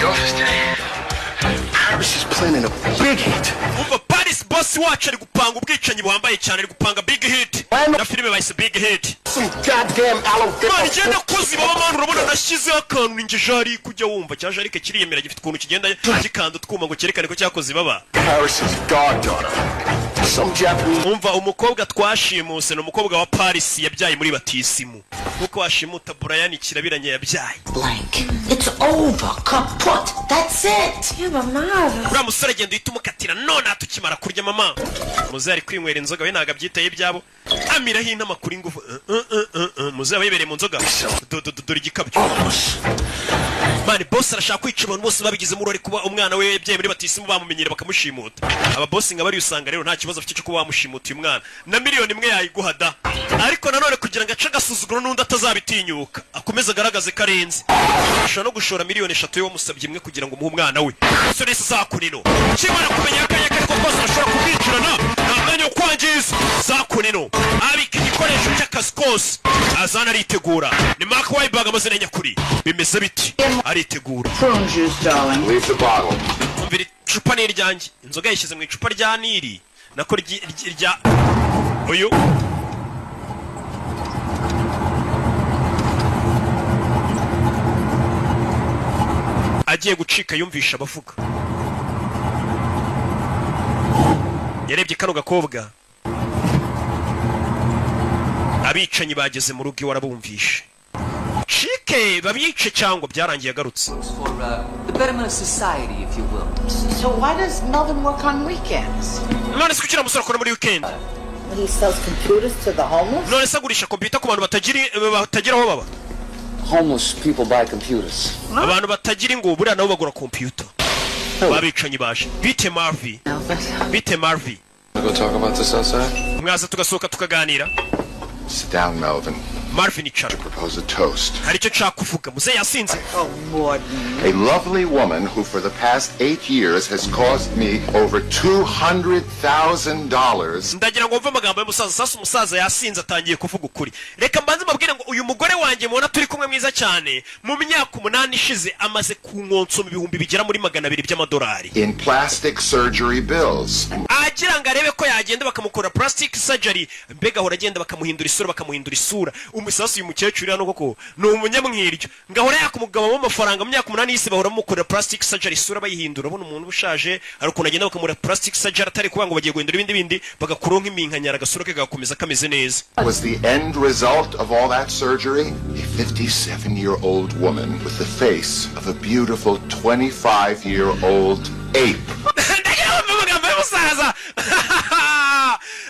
Paris is planning a big hit. Umva Paris boss wacu ari gupanga ubwicanyi buhambaye cyane ari gupanga big hit na filime bayise big hit. Some goddamn mani genda kuzi baba mani urabona nashyizeho akantu ninjye jari kujya wumva cya jarike kiriyemera gifite ukuntu kigenda gikanda twuma ngo cyerekane ko cyakoze baba. Paris is goddaughter. Some Japanese. Umva umukobwa twashimuse no umukobwa wa Paris yabyaye muri batisimu kuko washimuta Brian kirabiranye yabyaye. Blank. It's over. Kaput. That's it. Yeah, mama. Ura musore genda yitumukatira none atukimara kurya mama. Muze ari kwinywera inzoga we naga byitaye byabo. Amira hina makuri ngufu. Muze abayibereye mu nzoga. Dore igikabyo. Mani boss arashaka kwica abantu bose babigize muri kuba umwana we yabyaye muri batisimu bamumenyera bakamushimuta. Aba boss ngabari usanga rero nta kibazo afite cyo kuba bamushimuta uyu mwana. Na miliyoni imwe yayiguhada. Ariko nanone kugira ngo ace gasuzuguro n'undi atazabitinyuka. Akomeza agaragaze karenze. Ashobora no gushora miliyoni 3 yo musabye imwe kugira ngo umuhe umwana we. So nese zakunino. Kimara kumenya akanya ko boss ashobora kubicirana. Nta mwanya wo kwangiza zakunino. Abika igikoresho cy'akazi kose. Azana aritegura. Ni Mark Wahlberg amazina nyakuri. Bimeze biti. Aritegura. Prune juice, darling. Leave the bottle. Umvira icupa ni iryanjye. Inzoga yishyize mu icupa rya Nili. Nako rya uyu agiye gucika yumvisha abavuga. Yarebye kano gakobwa abicanyi bageze mu rugo warabumvishe Chike babice cyangwa byarangiye agarutse For the betterment of society, if you will. So why does Melvin work on weekends? none se kuki musore akora muri weekend He sells computers to the homeless? none se agurisha computer ku bantu batagira aho baba Homeless people buy computers. abantu batagira ingo buriya nabo bagura computer babicanyi baje bite Marvy Go talk about this outside? mwaza tugasohoka tukaganira Sit down, Melvin. Marvin icara Propose a toast. hari icyo nshaka kuvuga muze yasinze A lovely woman who for the past 8 years has caused me over $200,000. ndagira ngo mve amagambo y'umusaza sasa umusaza yasinze atangiye kuvuga ukuri reka mbanze mabwire ngo uyu mugore wanjye mubona turi kumwe mwiza cyane mu myaka 8 ishize amaze kunkonsoma ibihumbi bigera muri 200 by'amadolari In plastic surgery bills. agira ngo arebe ko yagenda bakamukora plastic surgery mbega ahora agenda bakamuhindura isura umusasu uyu mukecuru hano koko ni umunyamwiryo ngahora yakumugabamo amafaranga mu myaka 8 y'isi bahora bamukorera plastic surgery isura bayihindura ubona umuntu ubushaje ari ukuntu agenda bakamura plastic surgery atari kuba ngo bagiye guhindura ibindi bagakuraho nk'iminkanyara agasura ke gakomeza kameze neza Was the end result of all that surgery a 57-year-old woman with the face of a beautiful 25-year-old ape?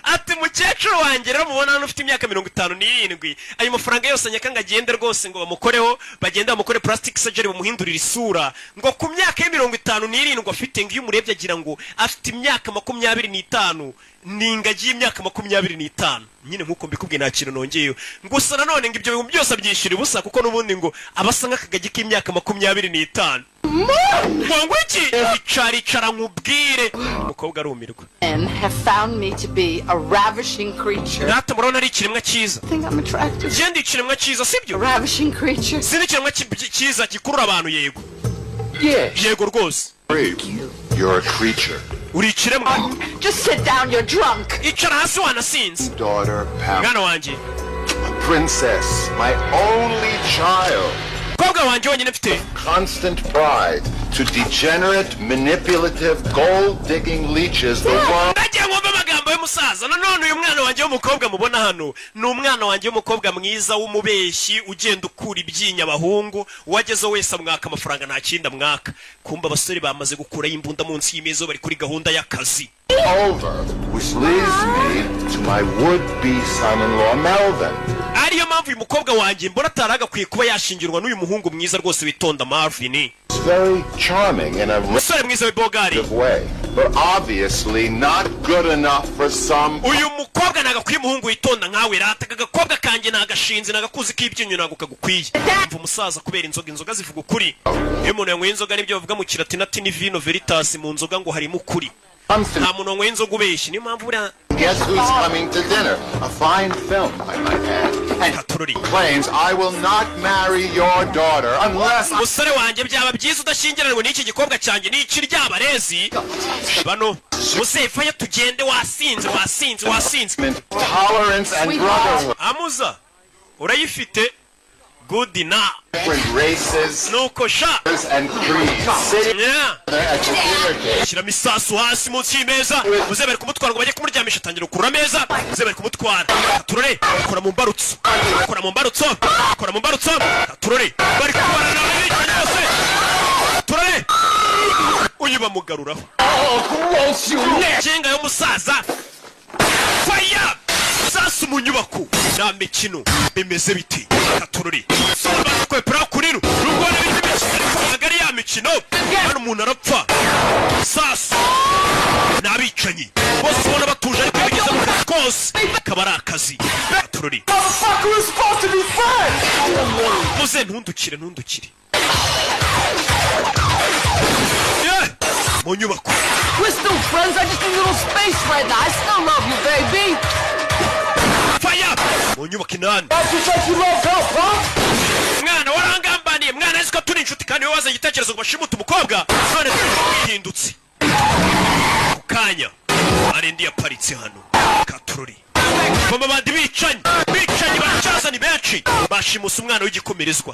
ati mukecuru wanjye rero mubona hano ufite imyaka 57 ayo mafaranga yose anyakanga agende rwose ngo bamukoreho bagenda bamukore plastic surgery bamuhindurira isura ngo ku myaka ya 57 afite ngo iyo umurebye agira ngo afite imyaka 25 n'ingagi y'imyaka 25 nyine nkuko mbikubwiye nta kintu nongeyeyo gusa nanone ngo ibyo bintu byose abyishira ubusa kuko nubundi ngo abasa nk'akagagi k'imyaka 25 ngo iki icara nkubwire umukobwa arumirwa And have found me to be a ravishing creature. data murabona ari ikiremwa cyiza I think I'm attractive. genda ikiremwa cyiza sibyo Ravishing creature. si ikiremwa cyiza gikurura abantu yego Yeah. yego rwose You're a creature. uri ikiremwa Just sit down, you're drunk. icara hasi wanasinze Daughter Pam. mwana wanjye A princess. My only child. mukobwa wanjye wenyine mfite Constant pride to degenerate, manipulative, gold-digging leeches the world. ndagira ngo mve amagambo y'umusaza nanone uyu mwana wanjye w'umukobwa mubona hano ni umwana wanjye w'umukobwa mwiza w'umubeshyi ugenda ukura ibyinya abahungu uwagezeho wese amwaka amafaranga nta kindi amwaka kumva abasore bamaze gukuraho imbunda munsi y'imeza bari kuri gahunda y'akazi Over, which leads me to my would-be son-in-law Melvin. ariyo mpamvu uyu mukobwa wanjye mbona atari agakwiye kuba yashingirwa n'uyu muhungu mwiza rwose witonda Marvin It's very charming in a umusore mwiza w'ibogari way, but obviously not good enough for some. uyu mukobwa nagakwiye umuhungu witonda nkawe rata agakobwa kanjye nagashinze nagakuzi k'ibyinyo ntabwo kagukwiye mva umusaza kubera inzoga zivuga ukuri iyo umuntu yanyweye inzoga nibyo bavuga mu kilatini vino veritas mu nzoga ngo harimo ukuri nta muntu wanyweye inzoga ubeshye niyo mpamvu buriya Guess who's coming to dinner? A fine film, I might add. And claims I will not marry your daughter unless umusore wanjye byaba byiza udashyingiranwe n'iki gikobwa cyanjye n'iki ry'abarezi bano muzefayo tugende wasinze tolerance and brotherhood. amuza urayifite good enough Different races nuko sha and creeds. Sitting there at the dinner table. shyiramo isasu hasi munsi y'imeza muze bari kumutwara ngo bajye kumuryamisha atangira ukurura ameza muze bari kumutwara turore akora mu mbarutso turore bari kubarana n'abandi bose turore uyu bamugaruraho cenga y'umusaza fire sasu mu nyubako nta mikino bimeze biti turore kwepera kurino rugwana ntabwo ari ya mikino hano umuntu arapfa sasu n'abicanyi bose ubona batuje ariko bigeze mu kazi kose akaba ari akazi turori muze ntundukire mu nyubako We're still friends. I just need a little space right now. I still love you, baby. Fire! Mu nyubako inani. Mwana warangambaniye mwana azi ko turi inshuti kandi wowe wazanye igitekerezo ngo bashimuta umukobwa none twihindutse ku kanya arendi yaparitse hano katurori mama bandi bicanyi baracyaza ni benshi bashimusa umwana w'igikomerezwa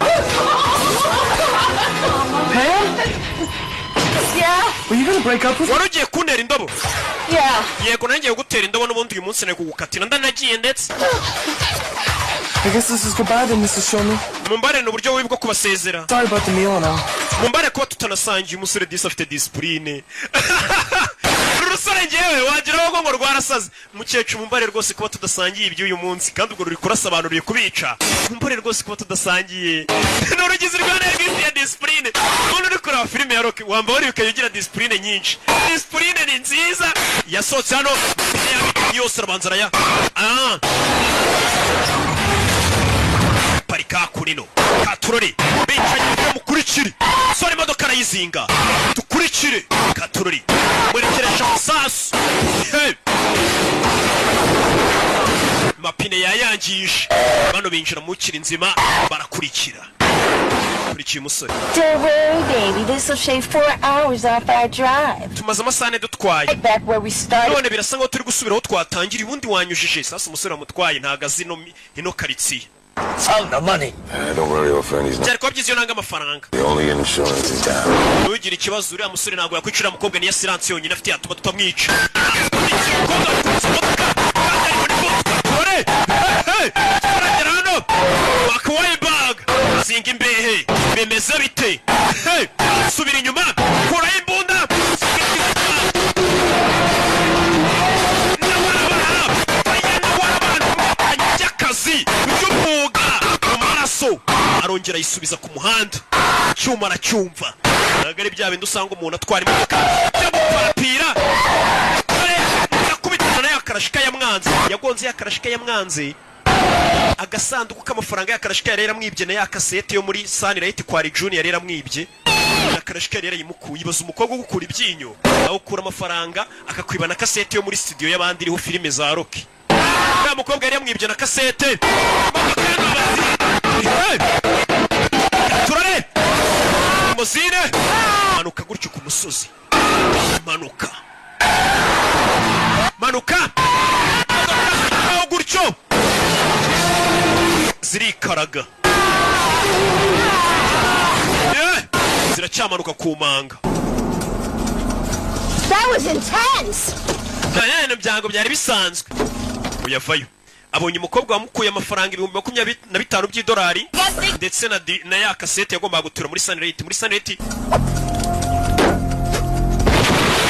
Were you gonna break up with me? wari ugiye kuntera indobo Yeah. yego nanjye gutera indobo n'ubundi uyu munsi nari kugukatira ndanagiye ndetse I guess this is goodbye then, Mr. Showman. Mumbare n'uburyo bubi bwo kubasezera. Sorry about the meal now. Mumbare kuba tutanasangiye umusore disi afite discipline. Rusore ngewe wagiraho ngo rwarasaze. Mukecuru mumbare rwose kuba tudasangiye iby'uyu munsi kandi ubwo ruri kurasobanuriye kubica. Mumbare rwose kuba tudasangiye. N'urugize rwana ya discipline. Umuntu uri kureba filime ya Rocky wamba wari ukagira discipline nyinshi. Discipline ni nziza. Yasohotse hano yose arabanza ya. Parika kurino katurori bicaye mukurikire sore imodoka arayizinga tukurikire katurori mwerekeresha amasasu mapine yayangije bano binjira mu kiri nzima barakurikira kurikiye umusore. Don't worry, baby. This will shave 4 hours off our drive. Tumaze amasane dutwaye. Back where we started. None birasa ngo turi gusubira aho twatangira ubundi wanyujije sasa umusore amutwaye ntagazi ino karitsiye. Found the money. Don't worry, old friend. He's not. The only insurance is down. Nugira ikibazo uriya musore ntabwo yakwicira mukobwa niya silence yonyine afite yatuma tutamwica. Wakwaye bag. Zinga imbehe. Bemeze bite. Subira inyuma. Kuraho imbunda. Arongera yisubiza ku muhanda cyuma aracyumva nagari bya bindi usanga umuntu atwara imodoka cyo gupapira yakubitana yakarashika ya mwanzi yagonze yakarashika ya mwanzi agasanduku k'amafaranga yakarashika yari yaramwibye na yakasete yo muri Sunlight kwa Junior yari yaramwibye yakarashika yari yimukuye ibaza umukobwa gukura ibyinyo aho ukura amafaranga akakwiba na kasete yo muri studio y'abandi iriho filime za Rocky ya mukobwa yari yamwibye na kasete turare muzine manuka gutyo ku musozi manuka aho gutyo zirikaraga ziracyamanuka ku manga. That was intense. Nta byango byari bisanzwe uyavayo abonye umukobwa wamukuye amafaranga 25,000 by'idolari ndetse na ya kasete yagombaga gutura muri Sunlight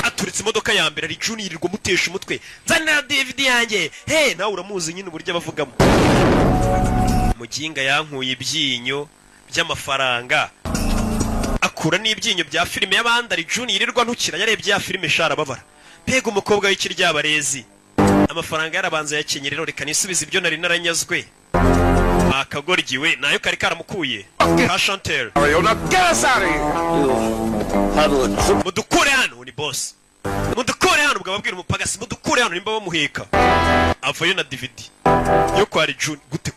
aturitse imodoka ya mbere ari Junior yirirwa mutesha umutwe nzanira DVD yanjye nawe uramuzi nyine uburyo abavugamo muginga yankuye ibyinyo by'amafaranga akura n'ibyinyo bya filime y'abandi ari Junior yirirwa ntukira yarebye ya filime shara babara pega umukobwa w'ikiryabarezi amafaranga yarabanza yakenye rero reka nisubiza ibyo nari naranyazwe akagorgiwe nayo kari karamukuye ka Chantel mudukure hano ni boss mudukure hano ubwo ababwira umupagasi mudukure hano nimba bamuheka avayo na DVD yo kwa June gute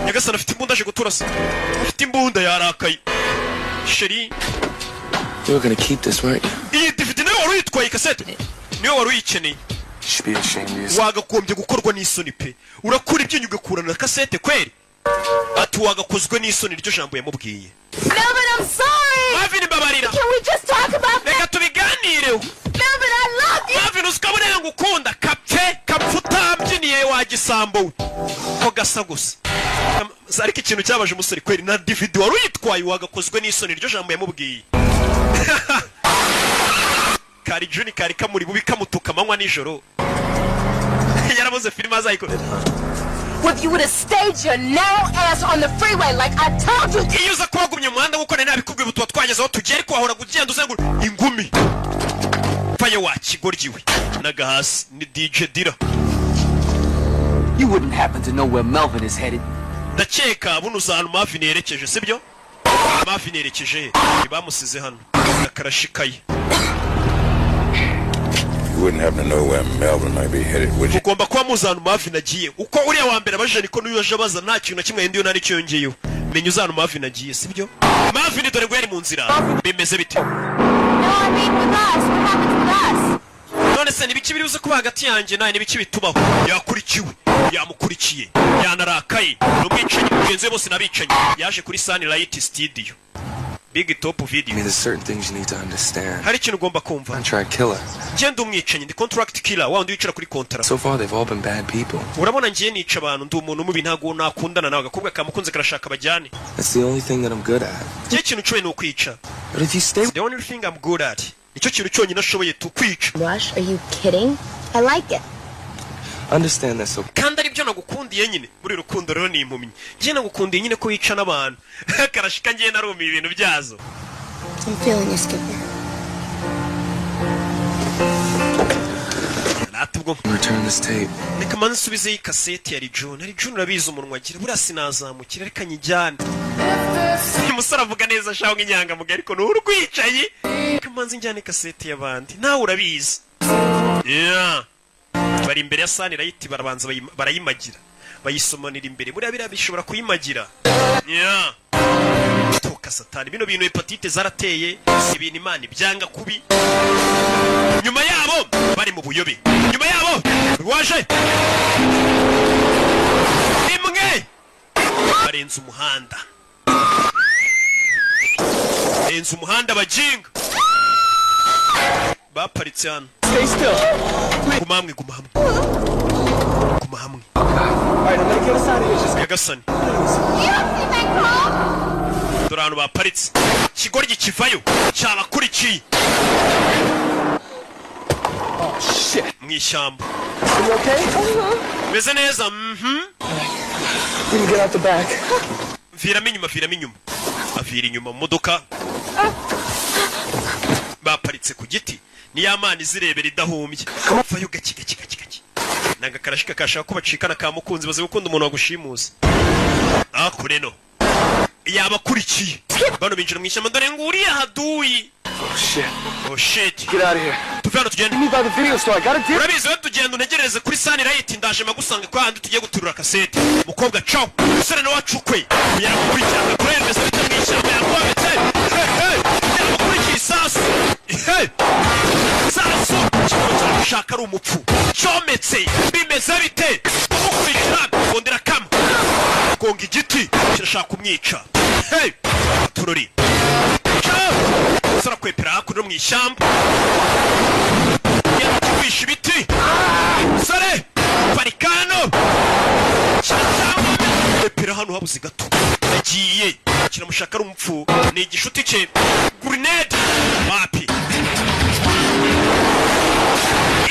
nyagasana afite imbunda aje guturasa afite imbunda yarakaye sheri You were gonna keep this, right? iyi DVD nayo wari uyitwaye kasete niyo wari uyikeneye wagakombye gukorwa n'isoni pe urakura ibyinyo ugakura na kasete kweri ati wagakozwe n'isoni ryo jambo yamubwiye. Melvin, I'm sorry. Marvin babarira. Can we just talk about that? Reka tubiganireho. Melvin, I love you. Marvin uskabone ngukunda kapfuta mbyiniye wagisambo ko gasa gusa ariko ikintu cyabaje umusore kweri na DVD wari uyitwaye wagakozwe n'isoni ryo jambo yamubwiye. Kari Juni kari kamuri bubi kamutuka manywa nijoro yarabuze filime azayikorera. If you would have stayed your narrow ass on the freeway like I told you. Iyo uza kwagumye umuhanda nguko nabikubwiye ubu twageze aho tugere kwahora kugenda uzengura ingumi faye wakigorgiwe nagahasi ni DJ Dira. You wouldn't happen to know where Melvin is headed. Ndakeka buno uzana Marvin yerekeje sibyo? Marvin yerekeje bamusize hano nakarashikaye. You wouldn't happen to know where Melvin might be headed, would you? Ugomba kuba muzana Marvin agiye uko uriya wa mbere abaje niko niyo yaje baza nta kintu na kimwe ndiyo nari cyongeyeyo menye uzana Marvin agiye sibyo? Marvin dore ngo yari mu nzira bimeze bite? No, I mean with us. What happened with us? None se nibiki biri uze kuba hagati yanjye nawe nibiki bitubaho yakurikiwe yamukurikiye yanarakaye n'umwicanyi mugenzi we bose nabicanyi yaje kuri Sunlight studio Big Top Video. I mean, there's certain things you need to understand. Hari ikintu ugomba kumva. Contract killer. Ngende umwicanyi, ndi contract killer, wa undi wicara kuri contract. So far they've all been bad people. Urabona ngiye nica abantu, ndi umuntu mubi ntago nakundana nawe, agakobwa kamukunze karashaka bajyane. That's the only thing that I'm good at. Ngiye ikintu cyoye no kwica. But if you stay, the only thing I'm good at. Nicyo kintu cyonyine ashoboye tukwica. Rush, are you kidding? I like it. Understand that so. Kandi ari byo nagukundiye nyine muri rukundo rero ni impumyi. Ngiye nagukundiye nyine ko wica n'abantu. Karashika ngiye narumi ibintu byazo. I'm feeling you, Skipper. Return this tape. Reka manze nsubize iyi kaseti ya John. Ari John urabizi umunwa agira buriya sinazamukira reka nyijyane. Umusore avuga neza shaho nk'inyanga muga ariko n'urwicaye. Reka manze njyane kaseti y'abandi. Nawe urabizi. Yeah. Bari imbere ya sani rayiti barabanza barayimagira. Bayisomanira imbere. Buriya bishobora kuyimagira. Yeah. Toka satani. Bino bintu hepatite zarateye. Ibintu Imana ibyanga kubi. Nyuma yabo bari mu buyobe. Nyuma yabo waje. Imwe. Barenze umuhanda. Barenze umuhanda bajinga. Baparitse hano. Stay still. Guma hamwe. Alright, I'm gonna get us out of here. Just Yagasani. Dore ahantu baparitse. Ikigoryi kivayo cyabakurikiye. Oh shit. Mu ishyamba. Are you okay? Meze neza. We can get out the back. Viramo inyuma. Avira inyuma mu modoka. Baparitse ku giti. Ni yamani zirebera idahumbye. Vayo gaki. Nanga karashika kashaka ko bacikana ka mukunzi baze gukunda umuntu wagushimuza. Akureno. Yabakurikiye. Bano binjira mu ishyamba dore nguriya haduyi. Oh shit. Get out of here. Tuvana tugenda. Me by the video store. I got a deal. Urabizi we tugenda unegereze kuri sani rayiti ndaje magusanga kwa handi tugiye guturura kasete. Mukobwa ciao. Sore no wacukwe. Yarakurikirana kuremeza bita mu ishyamba yakwabetse. Yabakurikiye sasu. Sasu. Shaka ari umupfu. Cometse. Bimeze bite. Umukurikira ngondera kama. Konga igiti kirashaka kumwica. Turori. Sora kwepera hakuno mu ishyamba. Yakwisha ibiti. Sore. Parikano. Kwepera hano habuze gato. Yagiye. Kiramushaka ari umupfu. Ni igishuti cye. Grenade. Wapi.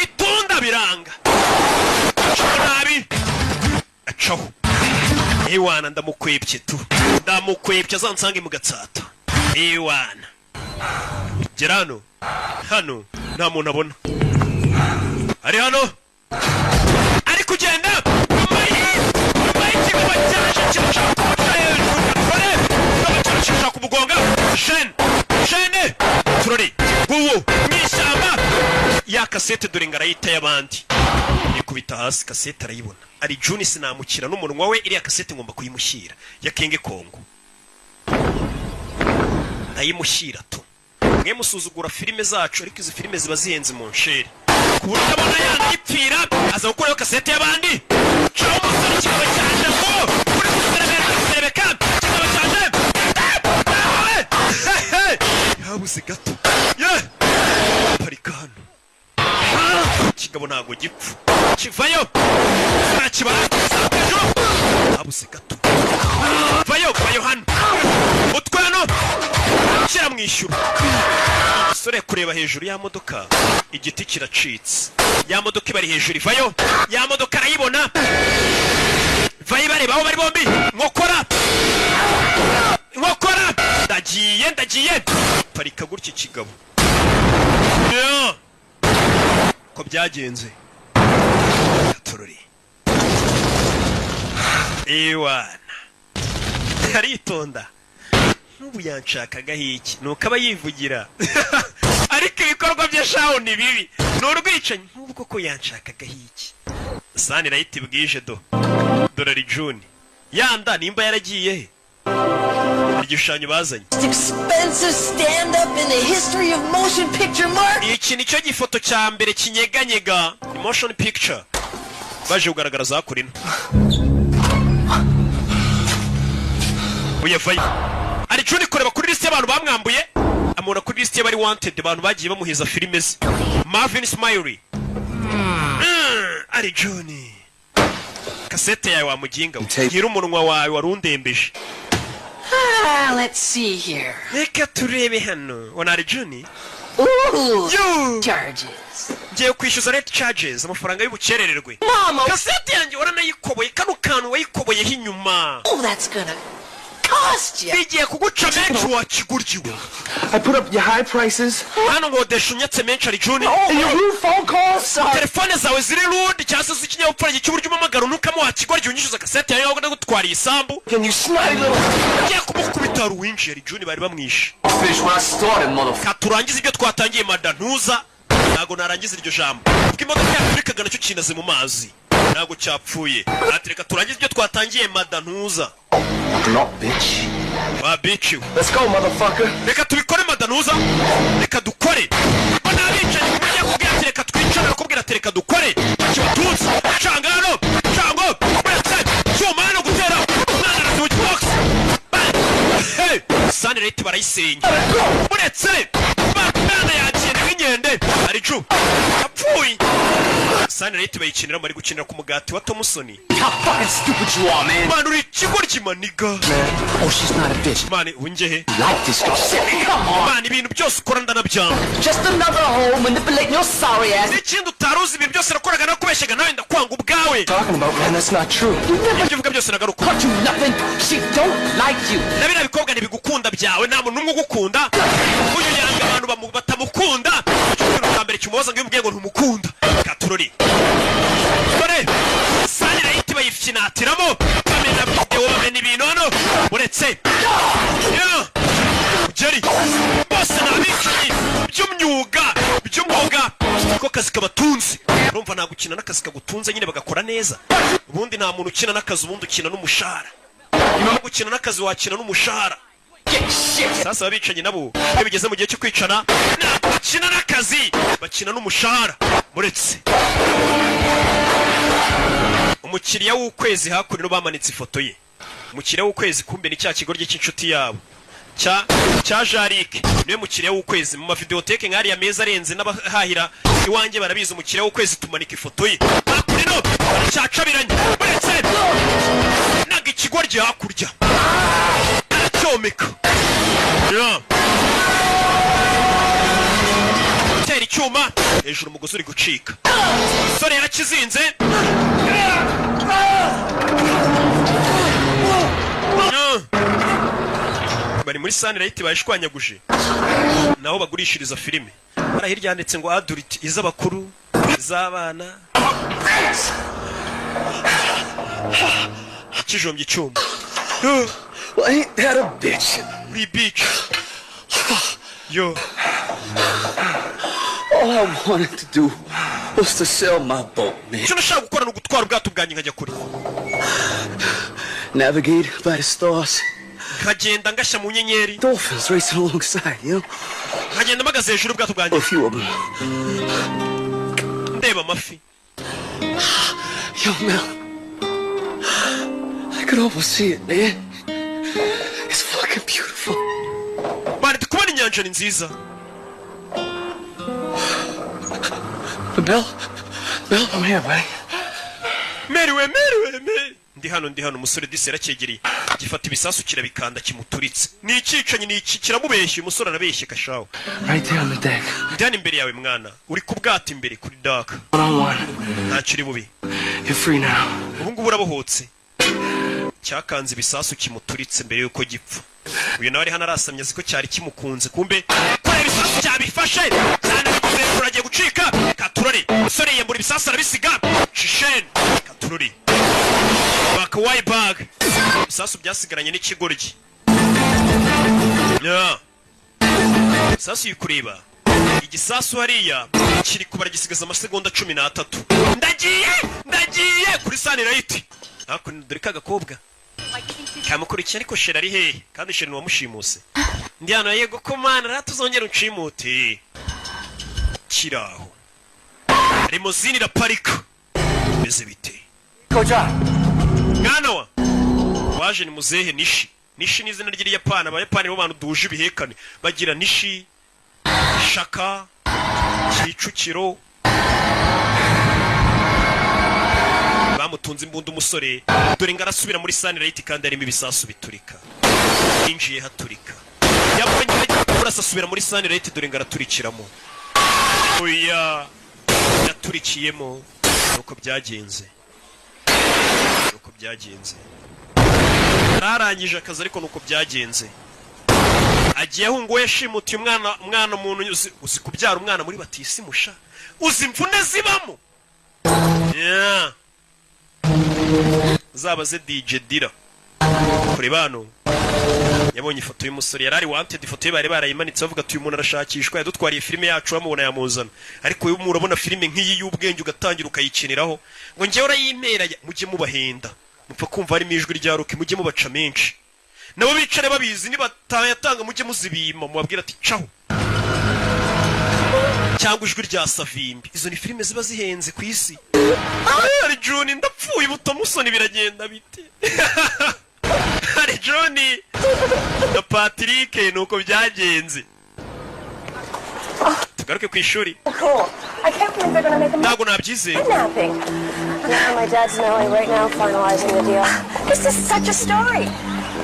Itunda biranga. Nabi. Acaho. Ewana ndamukwebye tu. Ndamukwebye azansange mu gatsata. Ewana. Gerano. Hano nta muntu abona. Ari hano. Ari kugenda. Ikigo cyaje kirashaka kumugonga. Shene. Turori. Buwo. Mwishamba. Ya kasete dore ngarayita y'abandi. Ikubita hasi kasete arayibona. Ari Juni sinamukira n'umunwa we iriya kasete ngomba kuyimushyira. Ya Kenge Kongo. Ndayimushyira tu. Mwe musuzugura filime zacu ariko izi filime ziba zihenze mu nsheri. Kubura abona yandipfira aza gukora kasete y'abandi. Ciao musore kigaba cyaje ko. Kuri kuserebeka. Kigaba cyaje. Habuze gato. Yeah. Parikano. Kigabo ntago gipfu. Kivayo. Sakibara. Habuze gato. Vayo hano. Utwano. Kira mwishyura. Sore kureba hejuru ya modoka. Igiti kiracitse. Ya modoka ibari hejuru ivayo. Ya modoka arayibona. Vayo bareba aho bari bombi. Nkokora. Ndagiye. Parika gutya kigabo. Yeah. Ko byagenze. Turori. Ewana. Aritonda. Nubu yanshakaga hiki. Nuko aba yivugira. Ariko ibikorwa bya shaho ni bibi. N'urwicanyi nk'ubu koko yanshakaga hiki. Sani rayiti bwije do. Dorari June. Yanda nimba yaragiye he? Igishushanyo bazanye. Expensive stand up in the history of motion picture, Mark. Iki nicyo gifoto cya mbere kinyeganyega. Motion picture. Baje kugaragara za kurino. Uye vayo. ari Juni kureba kuri list y'abantu bamwambuye amubona kuri list y'abari wanted abantu bagiye bamuhiza filime ze. Marvin Smiley ari Juni kasete yawe wamuginga ngira umunwa wawe warundembeje. Let's see here. Reka turebe hano wana ari Juni. Charges. Ngiye kwishyuza late charges amafaranga y'ubukerererwe. Mama, kasete yanjye waranayikoboye kano kantu wayikoboyeho inyuma. Oh, that's gonna cost you. Bigiye kuguca menshi wakiguryiwe. I put up your high prices. Hano ngodesha unyatse menshi ari Juni. And your rude phone calls. Telefone zawe ziri rude cyangwa se z'ikinyabupfura cy'uburyo umamagara unukamo wakigoryi unyishyuza kasete yawe ngo ndagutwariye isambu. Can you snotty little? Ngiye kumukubita ruwinshi ari Juni bari bamwishe. Finish what I started, motherfucker. Katurangiza ibyo twatangiye madantuza. Ntago narangiza iryo jambo. Ubwo imodoka yaturikaga nacyo kinaze mu mazi. Ntago cyapfuye. Ati reka turangize ibyo twatangiye madantuza. Not bitch. Wa bitch. Let's go, motherfucker. Reka tubikore madantuza. Reka dukore. Bana bicaye kumenya kubwira ati reka twicane bakubwira ati reka dukore. Kibatunze. Cangano. Cango. Bretse. Cyomano gutera. Nana na box. Hey. Sani rete barayisenya. Bretse. Bana yakira winyende. Ari Ju. Apfuye. Sani rete bayikinira bari gukinira ku mugati wa Thompson. How fucking stupid you are, man. Man, uri kigoryi maniga. Oh, she's not a bitch. Man, unjehe. Like this girl. Shit, come on. Man, ibintu byose ukora ndanabyanga. Just another hoe manipulating your sorry ass. N'ikindi utaruzi ibintu byose nakoraga nakubeshyaga nawe ndakwanga ubwawe. Talking about, man, that's not true. Ibyo uvuga byose nagaruka. Cut you nothing. She don't like you. Nabira bikobwa ntibigukunda byawe nta muntu umwe ugukunda. Uyu yanga abantu batamukunda. Cyumvira ukambere cyumubaza ngo yumubwiye ngo ntumukunda. Katurori. Dore. Sani rayiti bayifinatiramo. Bamena video bamena ibintu hano. Uretse. Yo. Jerry. Bose nabicanyi. By'umwuga. By'umwuga. Ko kazi kabatunze. Urumva nta gukina n'akazi kagutunze nyine bagakora neza. Ubundi nta muntu ukina n'akazi ubundi ukina n'umushahara. Niba gukina n'akazi wakina n'umushahara. Sasa abicanyi nabo iyo bigeze mu gihe cyo kwicana bakina n'akazi bakina n'umushahara. Muretse umukiriya w'ukwezi hakurino bamanitse ifoto ye. Umukiriya w'ukwezi kumbe ni cya kigoryi cy'inshuti yabo cya Jarike niwe mukiriya w'ukwezi mu mavideoteke nk'ari ya meza arenze n'abahahira iwanjye barabizi umukiriya w'ukwezi tumanika ifoto ye. Hakurino baracyacabiranye. Muretse naga ikigoryi hakurya aracyomeka. Tera icyuma hejuru umugozi uri gucika. Sore yarakizinze. Bari muri Sunny Light bayishwanyaguje. Naho bagurishiriza filime. Bara hirya handitse ngo adult iz'abakuru iz'abana. Kijombye icyuma. Well, ain't that a bitch? We bitch. Yo. All I wanted to do was to sell my boat, man. Cyo nashaka gukora no gutwara ubwato bwanjye nkajya kuri. Navigate by the stars. Kagenda ngashya mu nyenyeri. Dolphins racing alongside, you know. Kagenda magaze hejuru ubwato bwanjye. A few of them. Ndeba amafi. Yo, Mel. I could almost see it, man. It's fucking beautiful. Bari tukubona inyanja ni nziza. Mel, I'm here, buddy. Meriwe. Ndi hano umusore disi yarakegeriye. Gifata ibisasu kirabikanda kimuturitse. Ni icicanye ni iki kiramubeshye umusore arabeshye kashaho. Right there on the deck. Ndani imbere yawe mwana. Uri kubwata imbere kuri dock. Ntaciri bubi. You're free now. Ubu ngubu urabohotse. Cyakanze ibisasu kimuturitse mbere yuko gipfa. Uyu nawe ari hano arasamye ziko cyari kimukunze kumbe kora ibisasu cyabifashe cyane bivuze kuragiye gucika. Katurori umusore yembura ibisasu arabisiga. Shishen Katurori Bakawai bag ibisasu byasigaranye n'ikigoryi. Yeah. Sasu yikureba igisasu hariya kiri kubara gisigaza amasegonda 13. Ndagiye kuri Sunny Light. Hakuno dore kagakobwa kamukurikiye ariko shera ari hehe kandi shera wamushimuse. Ndi hano yego ko mana ratuzongera uncimute kiraho limousine iraparika beze bite. Koja Ngano waje ni muzehe nishi Nishi ni izina ry'Iyapani. Abayapani bo bantu duje ibihekane bagira Nishi, Shaka, Kicukiro. Bamutunze imbunda umusore, dore ngarasubira muri Sunlight kandi arimo ibisasu biturika. Injiye haturika. Yabonye kurasa asubira muri Sunlight, dore ngaraturikiramo. Oya, yaturikiyemo. Nuko byagenze. Ararangije akazi ariko nuko byagenze. Agiyeho ngo yashimutiye umwana umuntu uzi kubyara umwana muri batisimusha. Uzi imvune zibamo. Yeah. Zabaze DJ Dira. Kuri bano. Yabonye ifoto y'umusore yarari wanted, ifoto ye bari barayimanitse bavuga ati uyu muntu arashakishwa, yadutwariye filime yacu bamubona yamuzana. Ariko uyu muntu urabona filime nk'iyi y'ubwenge ugatangira ukayikiniraho ngo ngewe urayimera mujye mubahenda. Mupfa kumva harimo ijwi rya Roki mujye mubaca menshi. Nabo bicare babizi nibatayatanga mujye muzibima mubabwira ati caho. Cyangwa ijwi rya Savimbi. Izo ni filime ziba zihenze ku isi. Ari Juni ndapfuye buto musoni biragenda bite. Ari Juni na Patrick nuko byagenze. Tugaruke ku ishuri. I can't believe they're gonna make a Ntabwo nabyize. kidnapping. Now my dad's in LA right now finalizing the deal. This is such a story.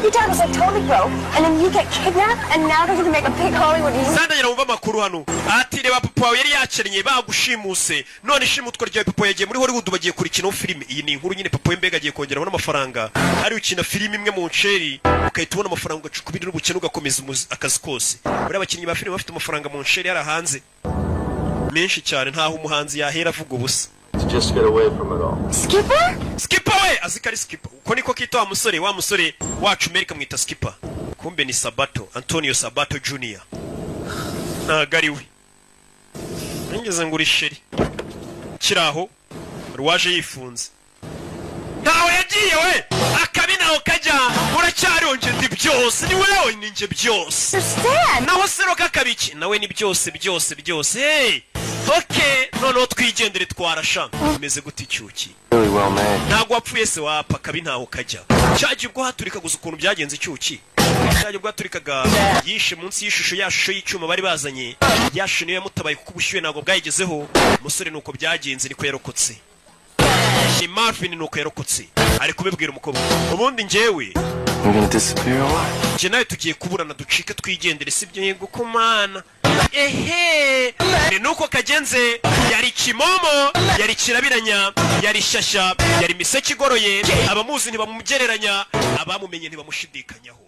Your dad was like totally broke, and then you get kidnapped, and now they're gonna make a big Hollywood movie. Sanda nyina umva makuru hano. Ati reba papa wawe yari yakenye bagushimuse. None shimutwa rya papa yagiye muri Hollywood bagiye kurikina filime. Iyi ni inkuru nyine papa wembega agiye kongeraho n'amafaranga. Ari ukina filime imwe mu nsheri, ukahita ubona amafaranga ugacukubira n'ubukene ugakomeza akazi kose. Bari abakinnyi ba filime bafite amafaranga mu nsheri yarahanze. Menshi cyane ntaho umuhanzi yahera avuga ubusa. To just get away from it all. Skipper? Skipper we azikari Skipper. Uko niko kita wa musore wacu America mwita Skipper. Kumbe ni Sabato, Antonio Sabato Jr. Nagariwe. Ngeze nguri sheri. Kiraho ruwaje yifunze. Ntawe yagiye we. Akabinaho kajya uracyaronje ndi byose. Ni wewe ninje byose. Naho sero kakabiki. Nawe ni byose. Hey. Okay, noneho twigendere twarasha. Umeze gute icyuki? Really well made. Ntago wapfuye se wapa kabi ntaho kajya. Cyaje ubwo haturika guza ukuntu byagenze icyuki. Cyaje ubwo haturikaga yishe munsi y'ishusho yashusho y'icyuma bari bazanye. Yashusho niyo yamutabaye kuko ubushyuhe ntago bwayigezeho. Umusore nuko byagenze niko yarokotse. Ni Marvin nuko yarokotse. Ari kubibwira umukobwa. Ubundi njyewe We're gonna disappear or what? Je nawe tugiye kuburana ducike twigendere sibyo yego kumana. Ehe, ni nuko kagenze yari kimomo, yari kirabiranya, yari shasha, yari miseke igoroye, abamuzi ntibamumugereranya, abamumenye ntibamushidikanyaho.